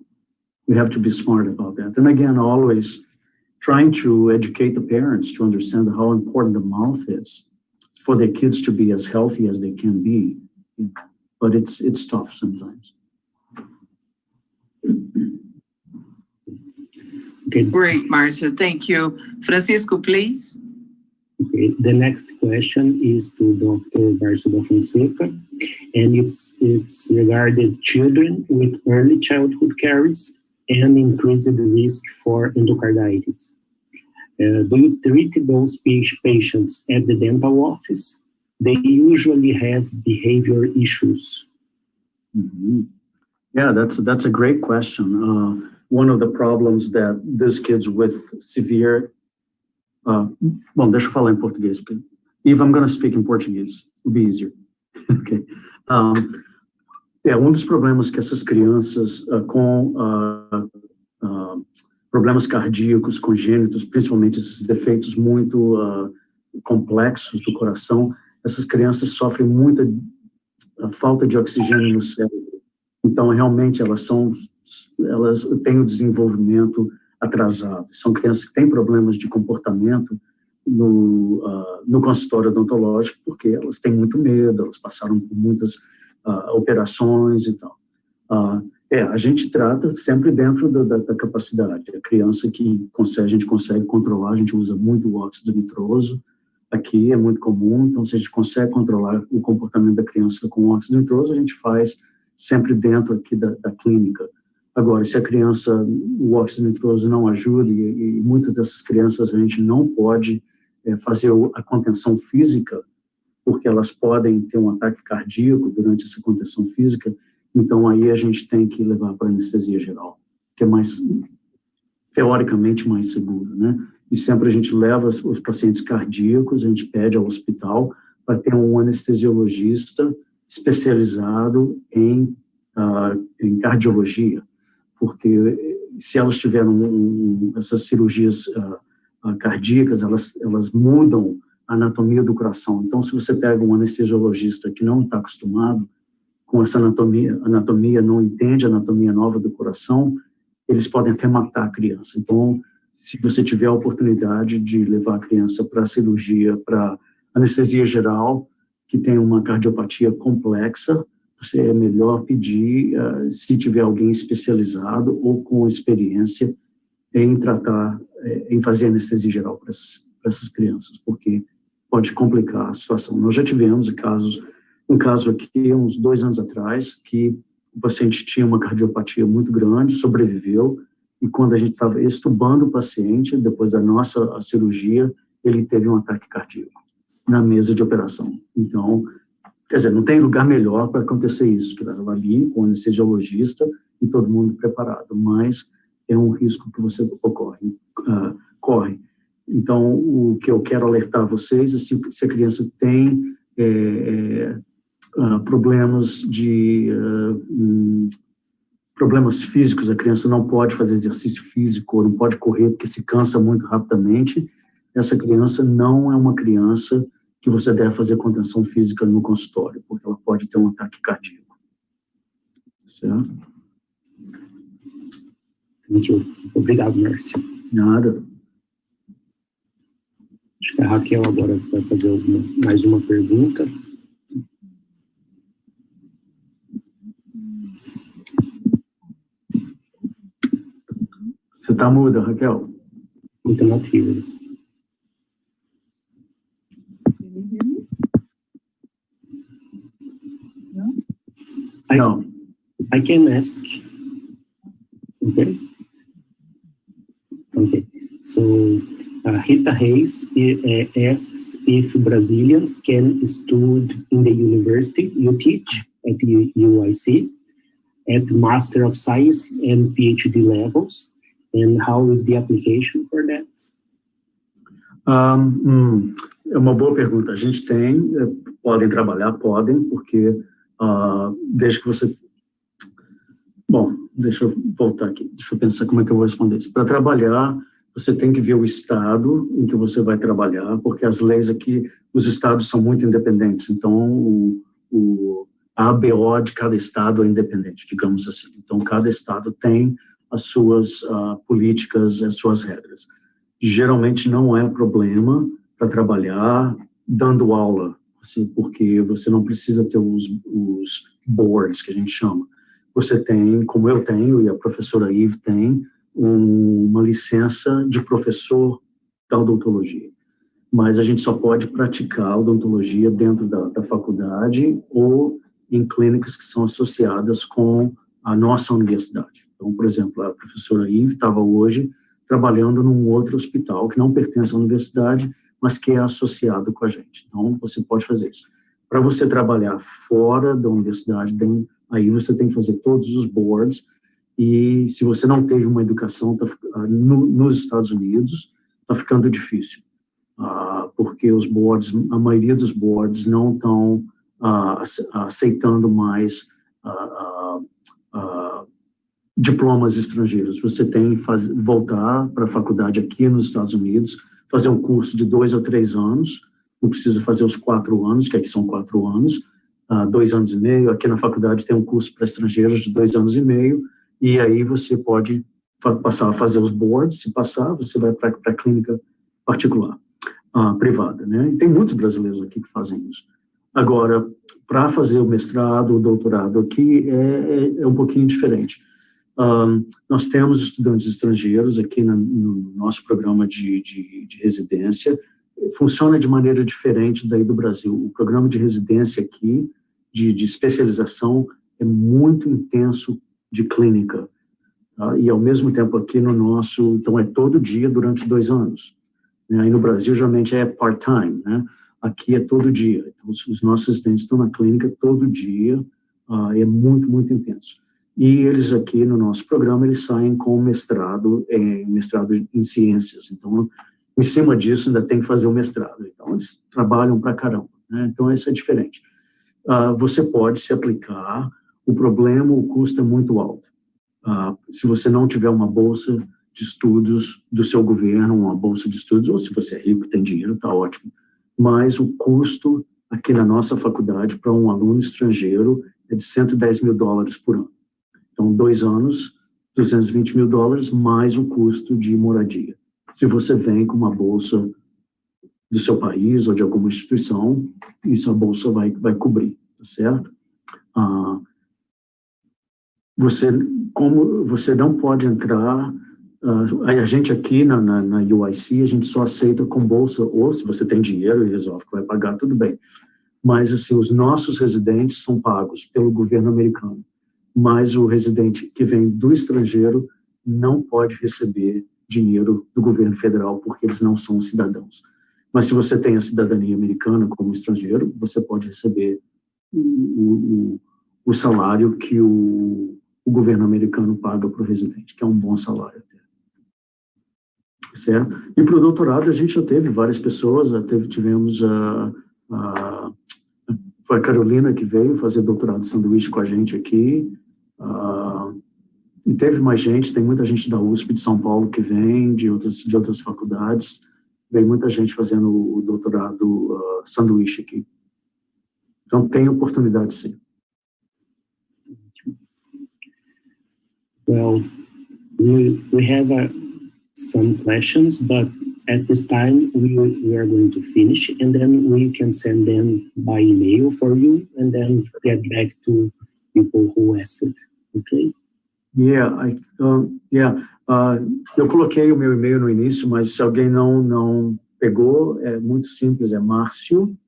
we have to be smart about that. And again, always trying to educate the parents to understand how important the mouth is for their kids to be as healthy as they can be. But it's tough sometimes. Okay. Great, Marcio. Thank you. Francisco, please. Okay. The next question is to Dr. Darcio da Fonseca, and it's regarding children with early childhood caries and increased risk for endocarditis. Do you treat those patients at the dental office? They usually have behavior issues. Mm-hmm. Yeah, that's a great question. One of the problems that these kids with severe... bom, deixa eu falar em português. If I'm going to speak in Portuguese, it'll be easier. Okay. Um dos problemas que essas crianças com problemas cardíacos congênitos, principalmente esses defeitos muito complexos do coração, essas crianças sofrem muita falta de oxigênio no cérebro. Então, realmente, elas têm o desenvolvimento atrasado. São crianças que têm problemas de comportamento no consultório odontológico, porque elas têm muito medo, elas passaram por muitas operações e tal. A gente trata sempre dentro da capacidade. A criança que a gente consegue controlar, a gente usa muito o óxido nitroso, aqui é muito comum, então se a gente consegue controlar o comportamento da criança com óxido nitroso, a gente faz sempre dentro aqui da clínica. Agora, se a criança, o óxido nitroso não ajuda, e muitas dessas crianças a gente não pode fazer a contenção física, porque elas podem ter um ataque cardíaco durante essa contenção física, então aí a gente tem que levar para anestesia geral, que é teoricamente mais seguro, né? E sempre a gente leva os pacientes cardíacos, a gente pede ao hospital para ter um anestesiologista especializado em cardiologia, porque se elas tiveram essas cirurgias cardíacas, elas mudam a anatomia do coração. Então, se você pega um anestesiologista que não está acostumado com essa anatomia, não entende a anatomia nova do coração, eles podem até matar a criança. Então, se você tiver a oportunidade de levar a criança para cirurgia, para anestesia geral, que tem uma cardiopatia complexa, você é melhor pedir, se tiver alguém especializado ou com experiência em tratar, em fazer anestesia geral para essas crianças, porque pode complicar a situação. Nós já tivemos um caso aqui, uns 2 anos atrás, que o paciente tinha uma cardiopatia muito grande, sobreviveu, e quando a gente estava extubando o paciente, depois da nossa cirurgia, ele teve um ataque cardíaco na mesa de operação. Então, quer dizer, não tem lugar melhor para acontecer isso, que ela ali com o anestesiologista e todo mundo preparado, mas é um risco que você corre. Então, o que eu quero alertar vocês é se a criança tem problemas físicos, a criança não pode fazer exercício físico, ou não pode correr porque se cansa muito rapidamente, essa criança não é uma criança que você deve fazer contenção física no consultório, porque ela pode ter um ataque cardíaco. Certo? Muito obrigado, Márcio. Nada. Acho que a Raquel agora vai fazer mais uma pergunta. Você está muda, Raquel? Alternativa. Não. I can ask. Okay. So Rita Reis asks if Brazilians can study in the university you teach at the UIC at Master of Science and PhD levels, and how is the application for that? É uma boa pergunta. A gente podem trabalhar, porque desde que você... Bom, deixa eu voltar aqui, deixa eu pensar como é que eu vou responder isso. Para trabalhar, você tem que ver o estado em que você vai trabalhar, porque as leis aqui, os estados são muito independentes, então a ABO de cada estado é independente, digamos assim. Então, cada estado tem as suas políticas, as suas regras. Geralmente não é problema para trabalhar dando aula, assim, porque você não precisa ter os boards, que a gente chama. Você tem, como eu tenho, e a professora Yves tem, uma licença de professor da odontologia. Mas a gente só pode praticar odontologia dentro da faculdade ou em clínicas que são associadas com a nossa universidade. Então, por exemplo, a professora Yves estava hoje trabalhando num outro hospital que não pertence à universidade, mas que é associado com a gente. Então, você pode fazer isso. Para você trabalhar fora da universidade, aí você tem que fazer todos os boards, e se você não teve uma educação nos Estados Unidos, está ficando difícil, porque os boards, a maioria dos boards não estão aceitando mais diplomas estrangeiros. Você tem que voltar para a faculdade aqui nos Estados Unidos, fazer um curso de 2 ou 3 anos, não precisa fazer os 4 anos, que aqui são 4 anos, 2 anos e meio, aqui na faculdade tem um curso para estrangeiros de 2 anos e meio, e aí você pode passar a fazer os boards, se passar, você vai para a clínica particular, privada, né? E tem muitos brasileiros aqui que fazem isso. Agora, para fazer o mestrado, o doutorado aqui, é um pouquinho diferente. Nós temos estudantes estrangeiros aqui no nosso programa de residência, funciona de maneira diferente daí do Brasil. O programa de residência aqui, de especialização, é muito intenso de clínica, tá? E ao mesmo tempo aqui no nosso, então é todo dia durante 2 anos, né? Aí no Brasil geralmente é part-time, né? Aqui é todo dia, então os nossos residentes estão na clínica todo dia, é muito, muito intenso. E eles aqui no nosso programa, eles saem com mestrado em ciências, então em cima disso ainda tem que fazer o mestrado, então eles trabalham pra caramba, né? Então isso é diferente. Você pode se aplicar, o problema, o custo é muito alto. Se você não tiver uma bolsa de estudos do seu governo, uma bolsa de estudos, ou se você é rico e tem dinheiro, tá ótimo. Mas o custo aqui na nossa faculdade para um aluno estrangeiro é de $110 mil por ano. Então, 2 anos, $220 mil, mais o custo de moradia. Se você vem com uma bolsa do seu país ou de alguma instituição, isso a bolsa vai cobrir, tá certo? Você não pode entrar, a gente aqui na UIC, a gente só aceita com bolsa, ou se você tem dinheiro e resolve que vai pagar, tudo bem. Mas, assim, os nossos residentes são pagos pelo governo americano, mas o residente que vem do estrangeiro não pode receber dinheiro do governo federal, porque eles não são cidadãos. Mas se você tem a cidadania americana como estrangeiro, você pode receber o salário que o governo americano paga para o residente, que é um bom salário até. Certo? E para o doutorado, a gente já teve várias pessoas, tivemos foi a Carolina que veio fazer doutorado de sanduíche com a gente aqui, e teve mais gente, tem muita gente da USP de São Paulo que vem, de outras faculdades, vem muita gente fazendo o doutorado sanduíche aqui. Então, tem oportunidade, sim. Well, we have some questions, but at this time we are going to finish, and then we can send them by email for you, and then get back to people who asked it. Okay? Eu coloquei o meu e-mail no início, mas se alguém não pegou, é muito simples, é marcio@uic.edu.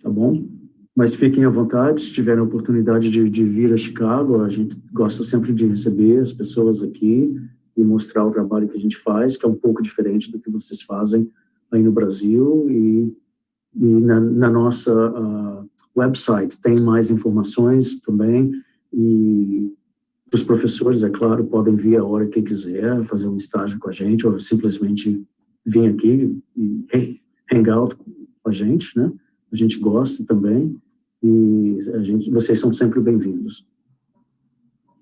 Tá bom? Mas fiquem à vontade, se tiverem a oportunidade de vir a Chicago, a gente gosta sempre de receber as pessoas aqui e mostrar o trabalho que a gente faz, que é um pouco diferente do que vocês fazem aí no Brasil, e na nossa website tem mais informações também, e os professores, é claro, podem vir a hora que quiser, fazer um estágio com a gente, ou simplesmente vir aqui e hang out com a gente, né? A gente gosta também, e vocês são sempre bem-vindos.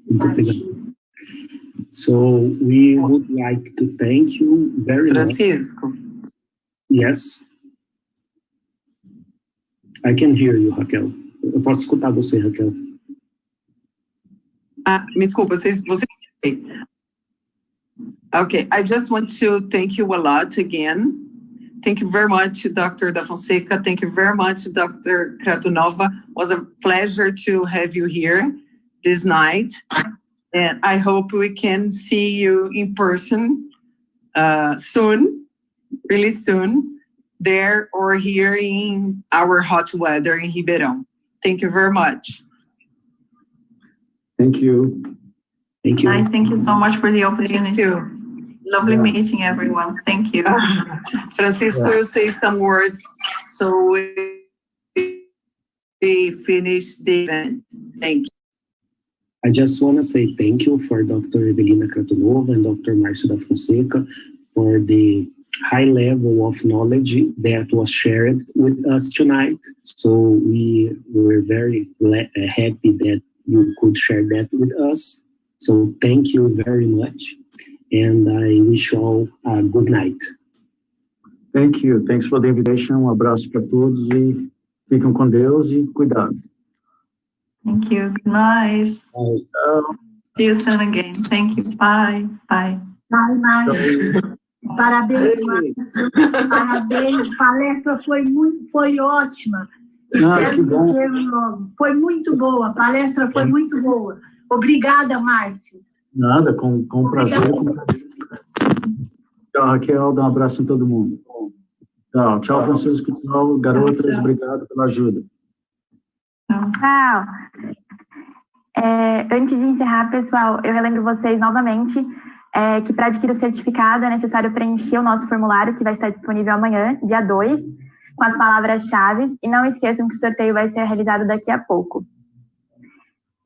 Muito obrigado. So, we would like to thank you very Francisco. much. Yes. I can hear you, Raquel. Eu posso escutar você, Raquel. Me desculpa, vocês... Okay, I just want to thank you a lot again. Thank you very much, Dr. Da Fonseca. Thank you very much, Dr. Kratunova. It was a pleasure to have you here this night. And I hope we can see you in person soon, really soon, there or here in our hot weather in Ribeirão. Thank you very much. Thank you. Thank you. I thank you so much for the opportunity. you. Lovely meeting everyone. Thank you. Francisco will say some words so we finish the event. Thank you. I just want to say thank you for Dr. Evelina Kratunova and Dr. Marcio da Fonseca for the high level of knowledge that was shared with us tonight. So we were very happy that you could share that with us. So thank you very much. And I wish you all a good night. Thank you. Thanks for the invitation. Um abraço para todos e fiquem com Deus e cuidado. Thank you. Good night. Tchau. See you soon again. Thank you. Bye. Bye. Vai, Márcio. Parabéns, Márcio. Parabéns. Palestra foi ótima. Espero que bom. você logo. Foi muito boa. A palestra foi muito boa. Obrigada, Márcio. Nada, com prazer. Tchau, Raquel. Dá um abraço em todo mundo. Tchau, tchau, Francisco. Tchau, garotas. Tchau. Obrigado pela ajuda. Tchau. Antes de encerrar, pessoal, eu relembro vocês novamente que para adquirir o certificado é necessário preencher o nosso formulário, que vai estar disponível amanhã, dia 2, com as palavras-chave, e não esqueçam que o sorteio vai ser realizado daqui a pouco.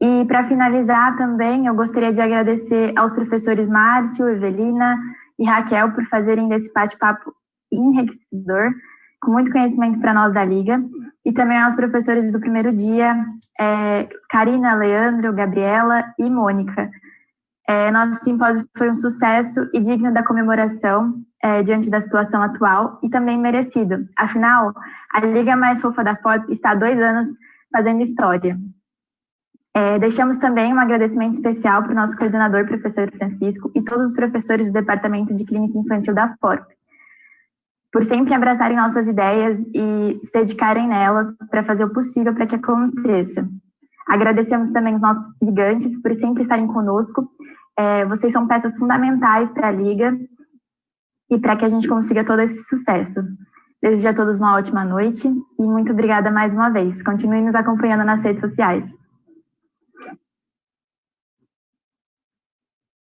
E para finalizar também, eu gostaria de agradecer aos professores Márcio, Evelina e Raquel por fazerem desse bate-papo enriquecedor, com muito conhecimento para nós da Liga, e também aos professores do primeiro dia, Karina, Leandro, Gabriela e Mônica. Nosso simpósio foi um sucesso e digno da comemoração diante da situação atual e também merecido. Afinal, a Liga Mais Fofa da FORP está há 2 anos fazendo história. Deixamos também um agradecimento especial para o nosso coordenador, professor Francisco, e todos os professores do Departamento de Clínica Infantil da FORP, por sempre abraçarem nossas ideias e se dedicarem nelas para fazer o possível para que aconteça. Agradecemos também os nossos ligantes por sempre estarem conosco. Vocês são peças fundamentais para a Liga e para que a gente consiga todo esse sucesso. Desejo a todos uma ótima noite e muito obrigada mais uma vez. Continuem nos acompanhando nas redes sociais.